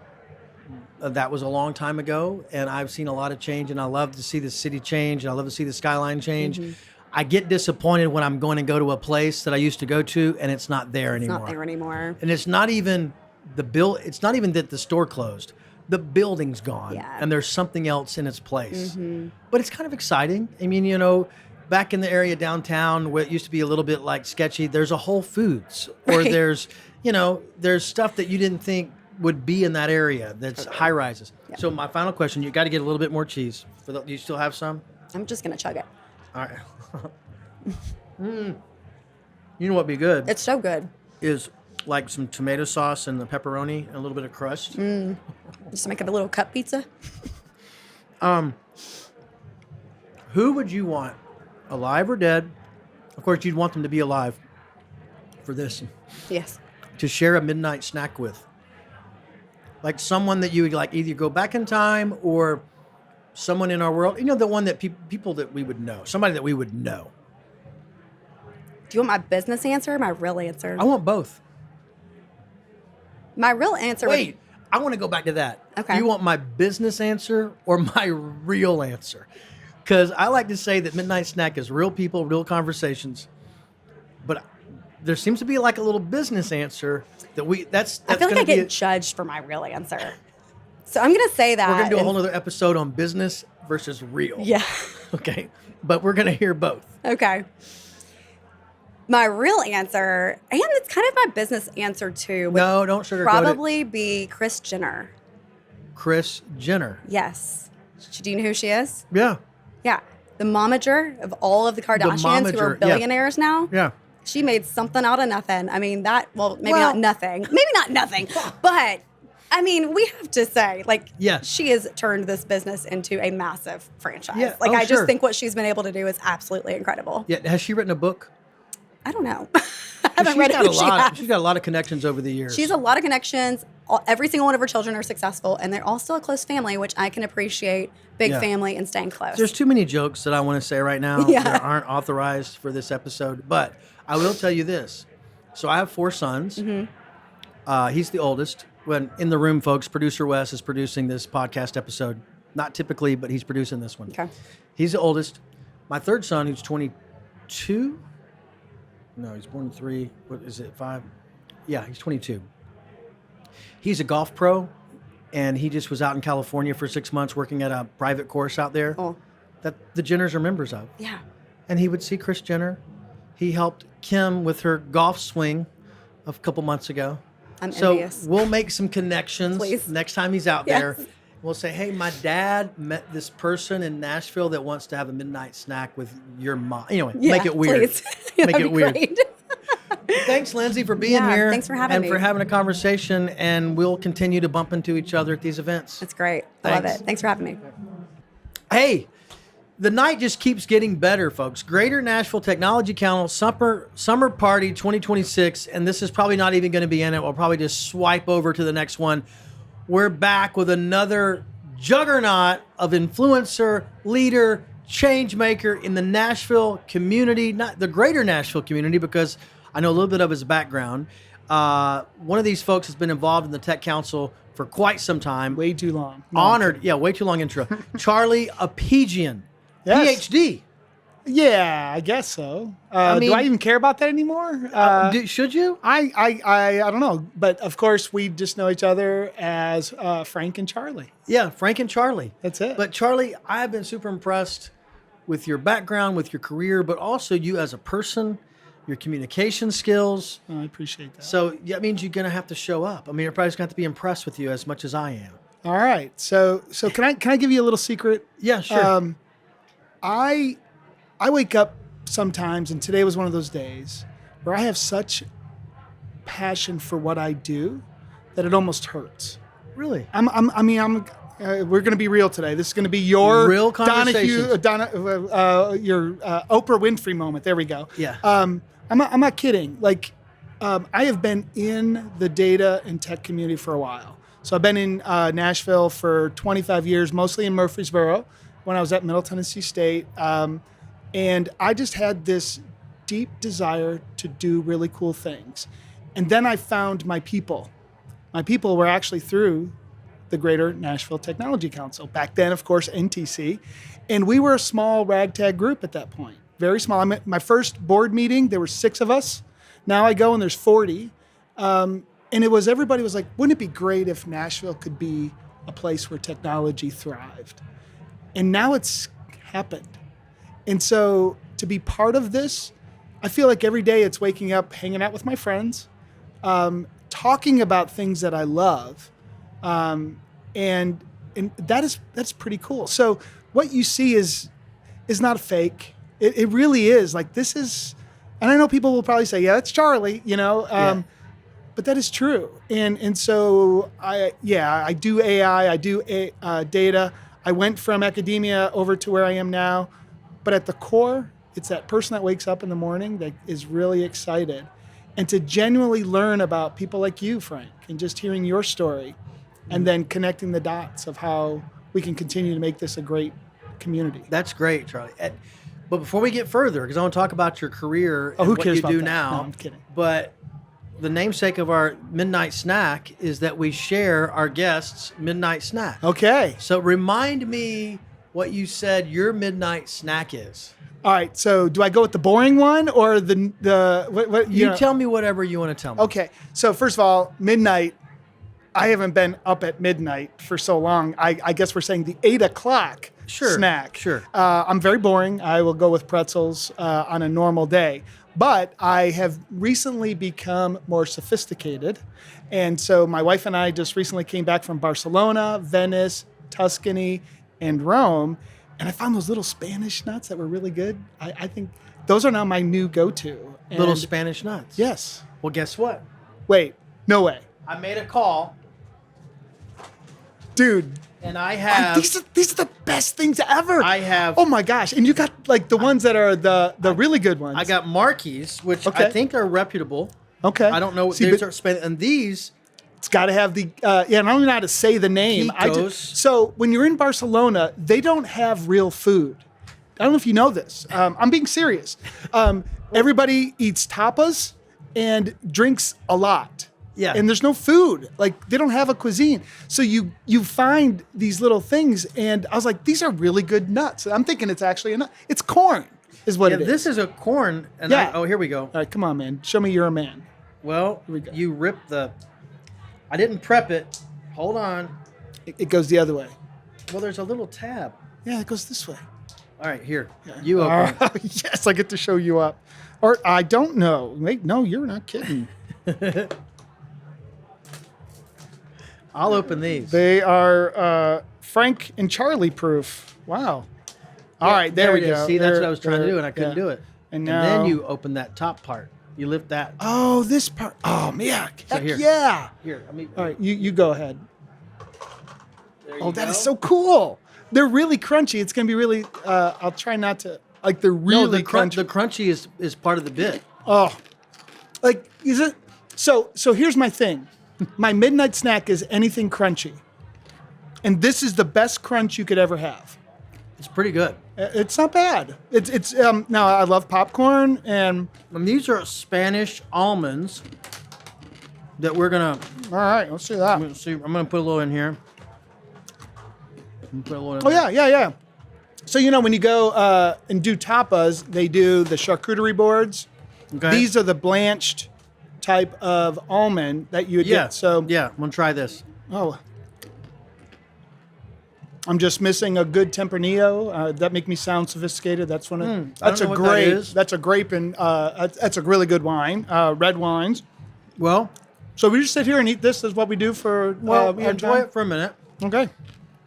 that was a long time ago, and I've seen a lot of change, and I love to see the city change, and I love to see the skyline change.
Mm-hmm.
I get disappointed when I'm going to go to a place that I used to go to, and it's not there anymore.
It's not there anymore.
And it's not even it's not even that the store closed. The building's gone,
Yeah.
and there's something else in its place.
Mm-hmm.
But it's kind of exciting. I mean, back in the area downtown where it used to be a little bit like sketchy, there's a Whole Foods, or
Right.
there's stuff that you didn't think would be in that area that's high rises.
Yeah.
So my final question, you got to get a little bit more cheese. Do you still have some?
I'm just going to chug it.
All right. You know what'd be good
It's so good.
is like some tomato sauce and the pepperoni and a little bit of crust.
Just to make it a little cup pizza.
Who would you want, alive or dead? Of course, you'd want them to be alive for this,
Yes.
to share a midnight snack with. Like someone that you would like either go back in time or someone in our world. The one that people that we would know, somebody that we would know.
Do you want my business answer or my real answer?
I want both.
My real answer.
Wait, I want to go back to that.
Okay.
Do you want my business answer or my real answer? Because I like to say that Midnight Snack is real people, real conversations. But there seems to be like a little business answer that that's
I feel like I
gonna be
get judged for my real answer. So I'm going to say that.
we're going to do a whole other episode on business versus real.
Yeah.
Okay. But we're going to hear both.
Okay. My real answer, and it's kind of my business answer too, would
No, don't sugarcoat it.
probably be Kris Jenner.
Kris Jenner.
Yes. Do you know who she is?
Yeah.
Yeah. The momager of all of the Kardashians who are
momager, yeah.
billionaires now.
Yeah.
She made something out of nothing. I mean, maybe
Well-
not nothing. Maybe not nothing. But, I mean, we have to say,
Yes.
she has turned this business into a massive franchise.
Yeah.
I
Sure.
just think what she's been able to do is absolutely incredible.
Yeah. Has she written a book?
I don't know. I haven't read it.
She's got a lot of connections over the years.
She has a lot of connections. Every single one of her children are successful, and they're all still a close family, which I can appreciate. Big
Yeah.
family and staying close.
There's too many jokes that I want to say right now
Yeah.
that aren't authorized for this episode. But I will tell you this. So I have 4 sons.
Mm-hmm.
He's the oldest. When in the room, folks, producer Wes is producing this podcast episode. Not typically, but he's producing this one.
Okay.
He's the oldest. My third son, who's 22. No, he's born in 3. What is it, 5? Yeah, he's 22. He's a golf pro, and he just was out in California for 6 months working at a private course out there
Oh,
that the Jenners are members of.
yeah.
And he would see Kris Jenner. He helped Kim with her golf swing a couple months ago.
I'm
So
envious.
we'll make some connections
Please.
next time he's out
Yes.
there. We'll say, hey, my dad met this person in Nashville that wants to have a midnight snack with your mom. Anyway,
Yeah,
make it weird.
please.
Make
That'd
it
be
weird.
great.
Thanks, Lindsey, for being
Yeah,
here.
thanks for having
and
me.
for having a conversation. And we'll continue to bump into each other at these events.
That's great. I love
Thanks.
it. Thanks for having me.
Hey, the night just keeps getting better, folks. Greater Nashville Technology Council Summer Party 2026, and this is probably not even going to be in it. We'll probably just swipe over to the next one. We're back with another juggernaut of influencer, leader, change maker in the Nashville community, not the greater Nashville community, because I know a little bit of his background. One of these folks has been involved in the Tech Council for quite some time.
Way too long. No.
Honored. Yeah, way too long intro. Charlie Apigian.
Yes.
PhD.
Yeah, I guess so.
I mean-
do I even care about that anymore?
Should you?
I don't know. But of course, we just know each other as Frank and Charlie.
Yeah, Frank and Charlie.
That's it.
But Charlie, I've been super impressed with your background, with your career, but also you as a person, your communication skills.
I appreciate that.
So that means you're going to have to show up. I mean, everybody's going to have to be impressed with you as much as I am.
All right. So can I give you a little secret?
Yeah, sure.
I wake up sometimes, and today was one of those days where I have such passion for what I do that it almost hurts.
Really?
I'm we're going to be real today. This is going to be your
Real conversations.
Your Oprah Winfrey moment. There we go.
Yeah.
I'm not kidding. Like, I have been in the data and tech community for a while. So I've been in Nashville for 25 years, mostly in Murfreesboro when I was at Middle Tennessee State. And I just had this deep desire to do really cool things. And then I found my people. My people were actually through the Greater Nashville Technology Council. Back then, of course, NTC. And we were a small ragtag group at that point. Very small. I'm at my first board meeting, there were 6 of us. Now I go and there's 40. And everybody was like, wouldn't it be great if Nashville could be a place where technology thrived? And now it's happened. And so to be part of this, I feel like every day it's waking up, hanging out with my friends, talking about things that I love. And that's pretty cool. So what you see is not fake. It really is. Like, this is, and I know people will probably say, yeah, that's Charlie, but that is true. And so I do AI, I do data. I went from academia over to where I am now, but at the core, it's that person that wakes up in the morning that is really excited, and to genuinely learn about people like you, Frank, and just hearing your story, and then connecting the dots of how we can continue to make this a great community.
That's great, Charlie. But before we get further, because I want to talk about your career and
who
what
cares
you
about
do
that?
now.
No, I'm kidding.
But the namesake of our Midnight Snack is that we share our guests' Midnight Snack.
Okay.
So remind me what you said your Midnight Snack is.
All right. So do I go with the boring one or what?
You tell me whatever you want to tell me.
Okay. So first of all, midnight. I haven't been up at midnight for so long. I guess we're saying the 8 o'clock snack.
Sure.
I'm very boring. I will go with pretzels on a normal day. But I have recently become more sophisticated. And so my wife and I just recently came back from Barcelona, Venice, Tuscany, and Rome. And I found those little Spanish nuts that were really good. I think those are now my new go-to.
Little Spanish nuts.
Yes.
Well, guess what?
Wait, no way.
I made a call.
Dude.
And I have...
These are the best things ever.
I have...
Oh my gosh. And you got like the ones that are the really good ones.
I got Marquis, which I think are reputable.
Okay.
I don't know what these are Spanish. And these...
It's got to have the, I don't even know how to say the name. So when you're in Barcelona, they don't have real food. I don't know if you know this. I'm being serious. Everybody eats tapas and drinks a lot.
Yeah.
And there's no food. Like, they don't have a cuisine. So you find these little things, and I was like, these are really good nuts. I'm thinking it's actually a nut. It's corn is what it is.
This is a corn. And
Yeah.
here we go.
All right, come on, man. Show me you're a man.
Well,
Here we go.
you ripped the... I didn't prep it. Hold on.
It goes the other way.
Well, there's a little tab.
Yeah, it goes this way.
All right, here. You open it.
Yes, I get to show you up. Or I don't know. Wait, no, you're not kidding.
I'll open these.
They are Frank and Charlie proof. Wow. All right, there we
it is.
go.
See, that's what I was trying to do, and I couldn't
yeah.
do it.
And
then
now-
you open that top part. You lift that.
Oh, this part. Oh, man.
So
Heck
here.
yeah.
Here, let me...
All right, you go ahead.
There
Oh,
you
that
go.
is so cool. They're really crunchy. It's going to be really, I'll try not to, like, they're really crunchy.
The crunchy is part of the bit.
Oh, like, is it? So here's my thing. My midnight snack is anything crunchy. And this is the best crunch you could ever have.
It's pretty good.
It's not bad. It's now I love popcorn and
These are Spanish almonds that we're gonna.
all right, let's see that.
I'm gonna put a little in here. Put a little in
Oh
there.
yeah. So when you go and do tapas, they do the charcuterie boards.
Okay.
These are the blanched type of almond that you would
Yeah.
get. So
yeah, I'm gonna try this.
oh, I'm just missing a good Tempranillo. That make me sound sophisticated. That's one of that's
I
a
don't know what that
grape.
is.
That's a grape and that's a really good wine. Red wines.
Well,
So we just sit here and eat this. Is what we do for
we
our
enjoy
time?
it for a minute.
Okay.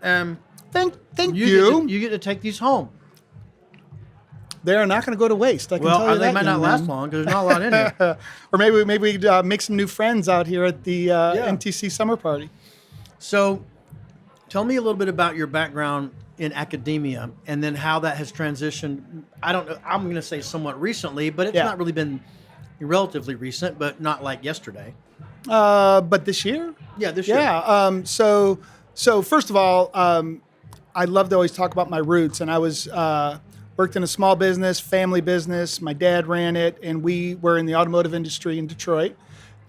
Thank
You
you.
you get to take these home.
They are not going to go to waste. I can tell you that.
They might not
young
last
man.
long because there's not a lot in here.
Or maybe we make some new friends out here at the NTC summer party.
So, Tell me a little bit about your background in academia and then how that has transitioned. I don't know, I'm going to say somewhat recently, but it's not really been relatively recent, but not like yesterday.
But this year?
Yeah, this year.
Yeah. So first of all, I love to always talk about my roots, and I was worked in a small business, family business. My dad ran it, and we were in the automotive industry in Detroit.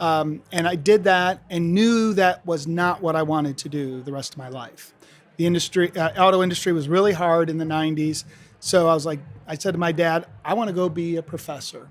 And I did that and knew that was not what I wanted to do the rest of my life. The industry, auto industry, was really hard in the 90s. So I said to my dad, I want to go be a professor.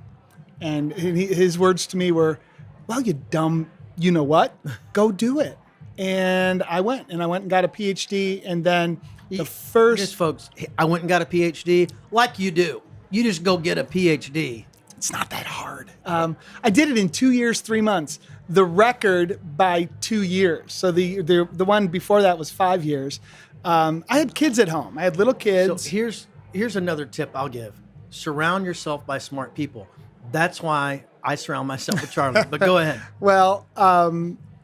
And his words to me were, well, you dumb, you know what? Go do it. And I went and got a PhD. And then
Yes, folks, I went and got a PhD like you do. You just go get a PhD.
It's not that hard. I did it in 2 years, 3 months. The record by 2 years. So the one before that was 5 years. I had kids at home. I had little kids.
So here's another tip I'll give. Surround yourself by smart people. That's why I surround myself with Charlie. But go ahead.
Well,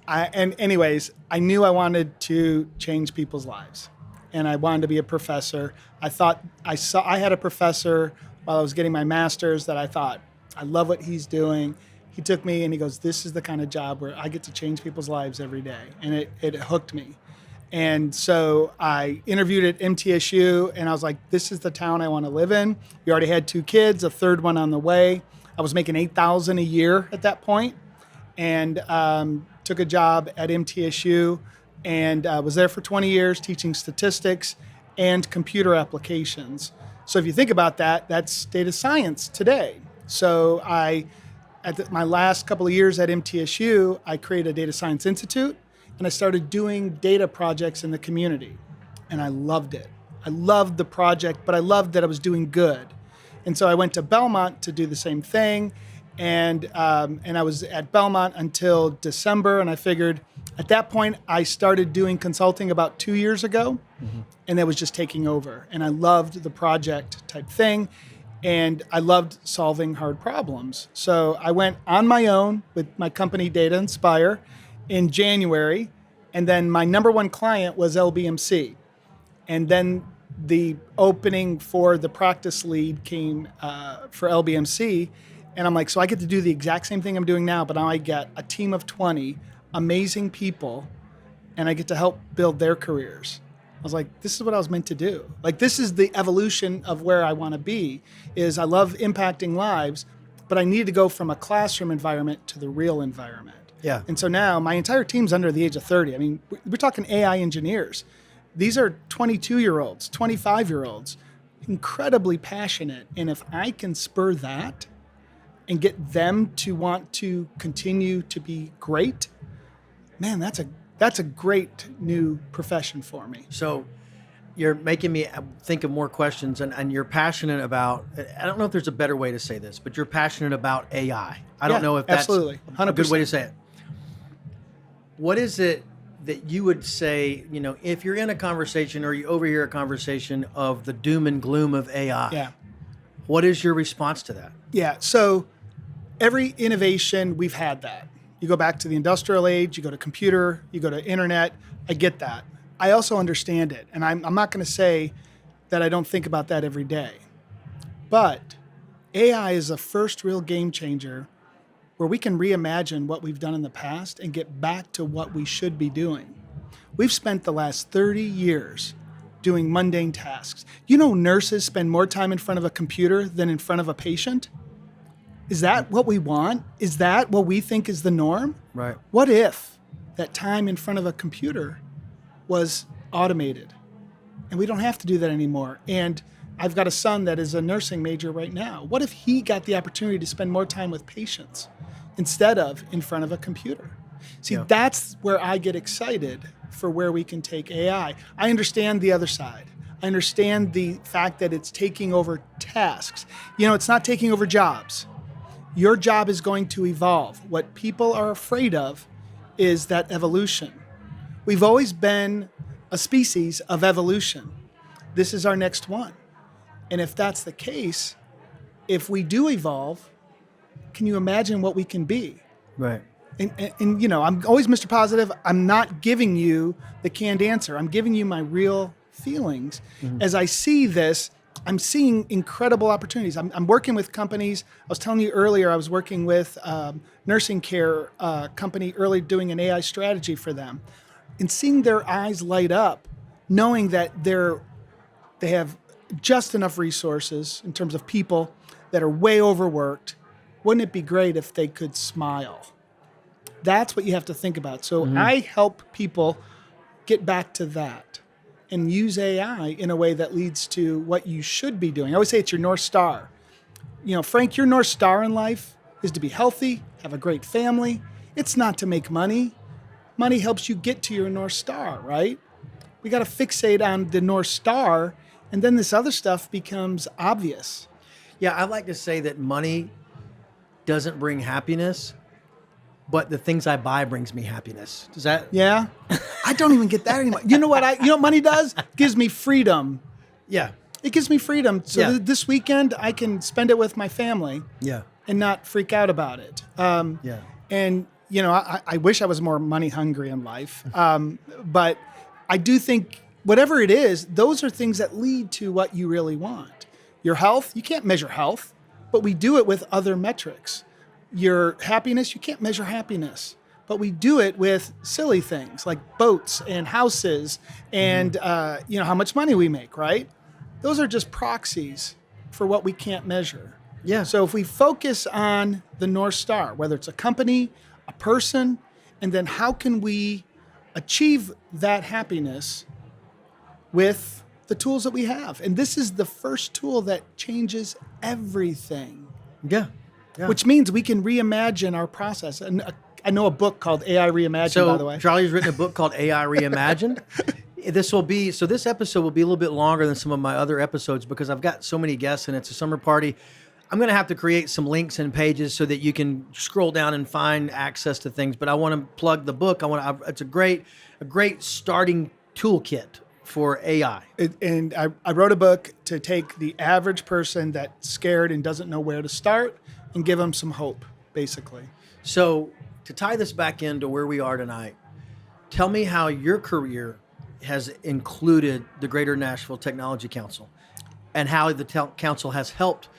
anyways, I knew I wanted to change people's lives, and I wanted to be a professor. I had a professor while I was getting my master's that I thought, I love what he's doing. He took me and he goes, this is the kind of job where I get to change people's lives every day. And it hooked me. And so I interviewed at MTSU, and I was like, this is the town I want to live in. We already had 2 kids, a third one on the way. I was making $8,000 a year at that point, and took a job at MTSU, and was there for 20 years teaching statistics and computer applications. So if you think about that, that's data science today. So my last couple of years at MTSU, I created a data science institute, and I started doing data projects in the community. And I loved it. I loved the project, but I loved that I was doing good. And so I went to Belmont to do the same thing. And I was at Belmont until December. And I figured at that point, I started doing consulting about 2 years ago. Mm-hmm. And that was just taking over. And I loved the project type thing. And I loved solving hard problems. So I went on my own with my company Data Inspire in January. And then my number one client was LBMC. And then the opening for the practice lead came for LBMC. And I'm like, so I get to do the exact same thing I'm doing now, but now I get a team of 20 amazing people, and I get to help build their careers. I was like, this is what I was meant to do. Like, this is the evolution of where I want to be, is I love impacting lives, but I need to go from a classroom environment to the real environment.
Yeah.
And so now my entire team's under the age of 30. I mean, we're talking AI engineers. These are 22-year-olds, 25-year-olds, incredibly passionate. And if I can spur that and get them to want to continue to be great, man, that's a great new profession for me.
So you're making me think of more questions, and you're passionate about, I don't know if there's a better way to say this, but you're passionate about AI. I don't know if that's
absolutely. 100%.
a good way to say it. What is it that you would say, if you're in a conversation or you overhear a conversation of the doom and gloom of AI,
yeah.
What is your response to that?
Yeah, so every innovation, we've had that. You go back to the industrial age, you go to computer, you go to internet. I get that. I also understand it. And I'm not going to say that I don't think about that every day. But AI is the first real game changer where we can reimagine what we've done in the past and get back to what we should be doing. We've spent the last 30 years doing mundane tasks. Nurses spend more time in front of a computer than in front of a patient. Is that what we want? Is that what we think is the norm?
Right.
What if that time in front of a computer was automated and we don't have to do that anymore? And I've got a son that is a nursing major right now. What if he got the opportunity to spend more time with patients instead of in front of a computer? See, That's where I get excited for where we can take AI. I understand the other side. I understand the fact that it's taking over tasks. It's not taking over jobs. Your job is going to evolve. What people are afraid of is that evolution. We've always been a species of evolution. This is our next one. And if that's the case, if we do evolve, can you imagine what we can be?
Right.
and you know, I'm always Mr. Positive. I'm not giving you the canned answer. I'm giving you my real feelings. As I see this, I'm seeing incredible opportunities. I'm working with companies. I was telling you earlier, I was working with nursing care company early doing an AI strategy for them, and seeing their eyes light up, knowing that they have just enough resources in terms of people that are way overworked. Wouldn't it be great if they could smile? That's what you have to think about. So I help people get back to that and use AI in a way that leads to what you should be doing. I always say it's your North Star. You know, Frank, your North Star in life is to be healthy, have a great family. It's not to make money. Money helps you get to your North Star, right? We got to fixate on the North Star, and then this other stuff becomes obvious.
Yeah, I like to say that money doesn't bring happiness, but the things I buy brings me happiness. Does that?
Yeah? I don't even get that anymore. You know what money does? Gives me freedom.
Yeah.
It gives me freedom. So
Yeah.
this weekend, I can spend it with my family
Yeah.
and not freak out about it.
Yeah.
And, you know, I wish I was more money hungry in life. But I do think whatever it is, those are things that lead to what you really want. Your health, you can't measure health, but we do it with other metrics. Your happiness, you can't measure happiness, but we do it with silly things like boats and houses and, you know, how much money we make, right? Those are just proxies for what we can't measure.
Yeah.
So if we focus on the North Star, whether it's a company, a person, and then how can we achieve that happiness with the tools that we have? And this is the first tool that changes everything.
Yeah. Yeah.
Which means we can reimagine our process. And I know a book called AI Reimagined, by the way.
So Charlie's written a book called AI Reimagined. This episode will be a little bit longer than some of my other episodes because I've got so many guests and it's a summer party. I'm going to have to create some links and pages so that you can scroll down and find access to things. But I want to plug the book. It's a great starting toolkit for AI.
And I wrote a book to take the average person that's scared and doesn't know where to start and give them some hope, basically.
So to tie this back into where we are tonight, tell me how your career has included the Greater Nashville Technology Council and how the council has helped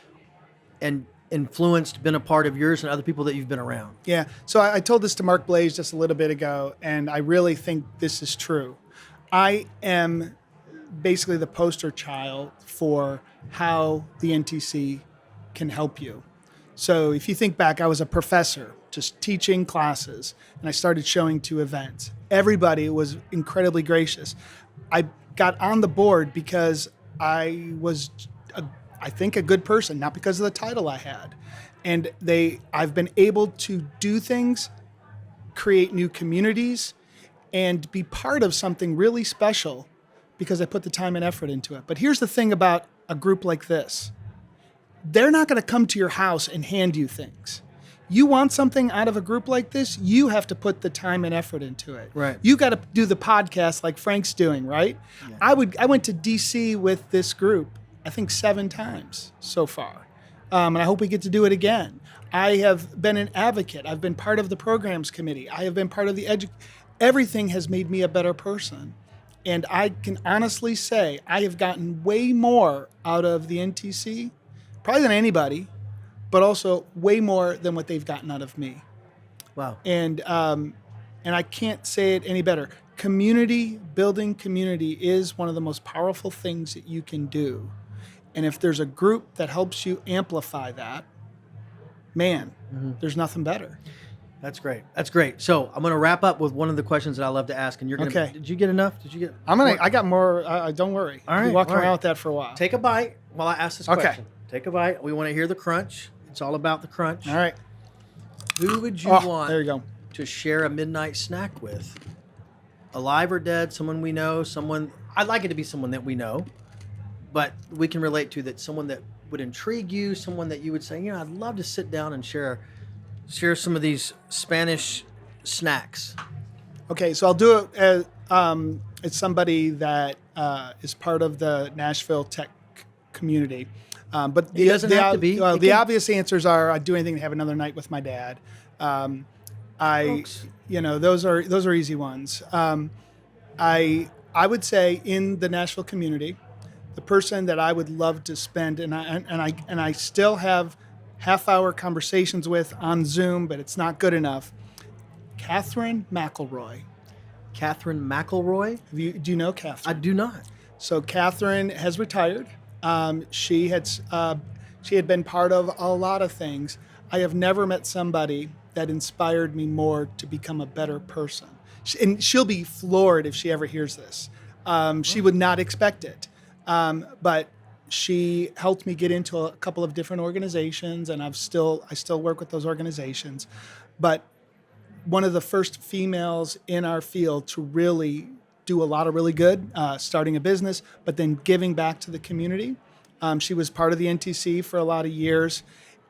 and influenced, been a part of yours and other people that you've been around.
Yeah. So I told this to Mark Blaze just a little bit ago, and I really think this is true. I am basically the poster child for how the NTC can help you. So if you think back, I was a professor just teaching classes, and I started showing to events. Everybody was incredibly gracious. I got on the board because I was, I think, a good person, not because of the title I had. And I've been able to do things, create new communities, and be part of something really special because I put the time and effort into it. But here's the thing about a group like this. They're not going to come to your house and hand you things. You want something out of a group like this, you have to put the time and effort into it.
Right.
You got to do the podcast like Frank's doing, right? Yeah. I went to DC with this group, I think 7 times so far. And I hope we get to do it again. I have been an advocate. I've been part of the programs committee. I have been part of the everything has made me a better person. And I can honestly say I have gotten way more out of the NTC, probably than anybody, but also way more than what they've gotten out of me.
Wow.
And I can't say it any better. Building community is one of the most powerful things that you can do. And if there's a group that helps you amplify that, man, there's nothing better.
That's great. That's great. So I'm going to wrap up with one of the questions that I love to ask, and you're going to.
Okay.
Did you get enough? Did you get?
I got more. Don't worry.
All right.
We'll walk
all
around
right.
with that for a while.
Take a bite while I ask this
Okay.
question. Take a bite. We want to hear the crunch. It's all about the crunch.
All right.
Who would you want
there you go.
to share a midnight snack with? Alive or dead? Someone we know? Someone. I'd like it to be someone that we know, but we can relate to that. Someone that would intrigue you. Someone that you would say, I'd love to sit down and share some of these Spanish snacks.
Okay, so I'll do it as it's somebody that is part of the Nashville tech community. But
It doesn't have to be.
The obvious answers are I'd do anything to have another night with my dad.
Folks.
those are easy ones. I would say in the Nashville community, the person that I would love to spend, and I still have half-hour conversations with on Zoom, but it's not good enough. Catherine McElroy.
Catherine McElroy?
Do you know Catherine?
I do not.
So Catherine has retired. She had been part of a lot of things. I have never met somebody that inspired me more to become a better person. And she'll be floored if she ever hears this. She would not expect it. But she helped me get into a couple of different organizations, and I still work with those organizations. But one of the first females in our field to really do a lot of really good, starting a business, but then giving back to the community. She was part of the NTC for a lot of years,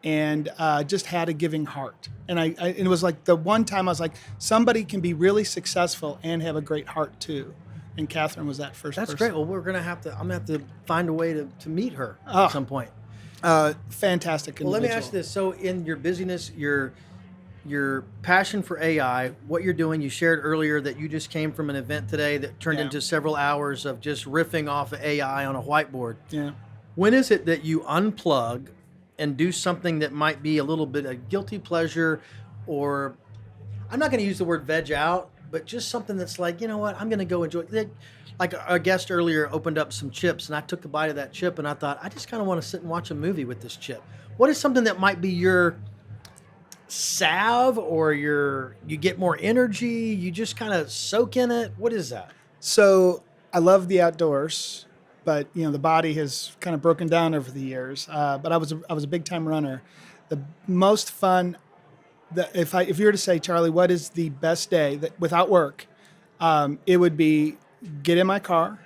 and just had a giving heart. And it was like the one time I was like, somebody can be really successful and have a great heart too. And Catherine was that first
That's
person.
great. Well, I'm gonna have to find a way to meet her at some point.
Fantastic individual.
Well, let me ask you this. So in your busyness, your passion for AI, what you're doing, you shared earlier that you just came from an event today that turned into several hours of just riffing off of AI on a whiteboard.
Yeah.
When is it that you unplug and do something that might be a little bit a guilty pleasure, or I'm not going to use the word veg out, but just something that's like, you know what, I'm going to go enjoy it. Like our guest earlier opened up some chips, and I took a bite of that chip, and I thought, I just kind of want to sit and watch a movie with this chip. What is something that might be your salve, or you get more energy, you just kind of soak in it? What is that?
So I love the outdoors, but the body has kind of broken down over the years. But I was a big time runner. The most fun, if you were to say, Charlie, what is the best day that without work, it would be get in my car,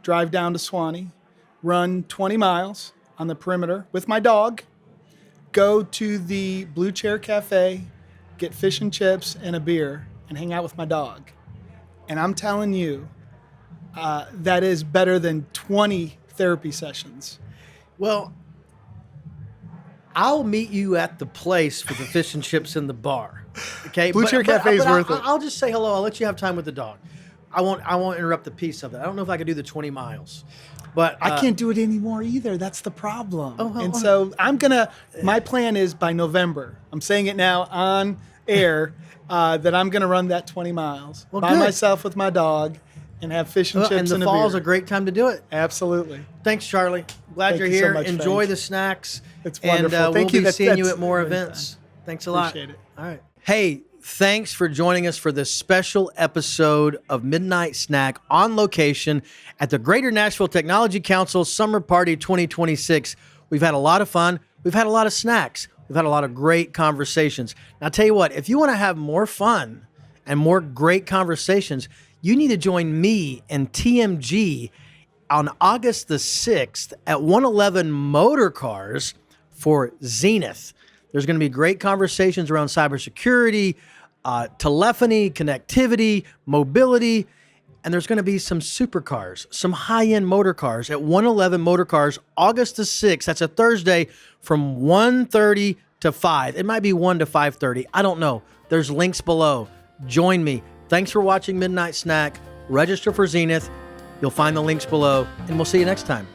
drive down to Swanee, run 20 miles on the perimeter with my dog, go to the Blue Chair Cafe, get fish and chips and a beer, and hang out with my dog. And I'm telling you, that is better than 20 therapy sessions.
Well, I'll meet you at the place for the fish and chips in the bar. Okay,
Blue Chair Cafe is worth it.
I'll just say hello. I'll let you have time with the dog. I won't interrupt the peace of it. I don't know if I could do the 20 miles, but
I can't do it anymore either. That's the problem.
Oh,
so my plan is by November, I'm saying it now on air, that I'm going to run that 20 miles by
good.
myself with my dog and have fish and chips
and
and
the
a beer.
fall's a great time to do it.
Absolutely.
Thanks, Charlie. Glad
Thank
you're
you so
here.
much,
Enjoy
Frank.
the snacks.
It's wonderful.
And
Thank
we'll
you.
be seeing you
That's
at more
really
events.
fun.
Thanks a lot.
Appreciate it.
All right. Hey, thanks for joining us for this special episode of Midnight Snack on location at the Greater Nashville Technology Council Summer Party 2026. We've had a lot of fun. We've had a lot of snacks. We've had a lot of great conversations. Now, I'll tell you what, if you want to have more fun and more great conversations, you need to join me and TMG on August the 6th at 111 Motor Cars for Zenith. There's going to be great conversations around cybersecurity, telephony, connectivity, mobility, and there's going to be some supercars, some high-end motor cars at 111 Motor Cars, August the 6th. That's a Thursday from 1:30 to 5. It might be 1 to 5:30. I don't know. There's links below. Join me. Thanks for watching Midnight Snack. Register for Zenith. You'll find the links below, and we'll see you next time.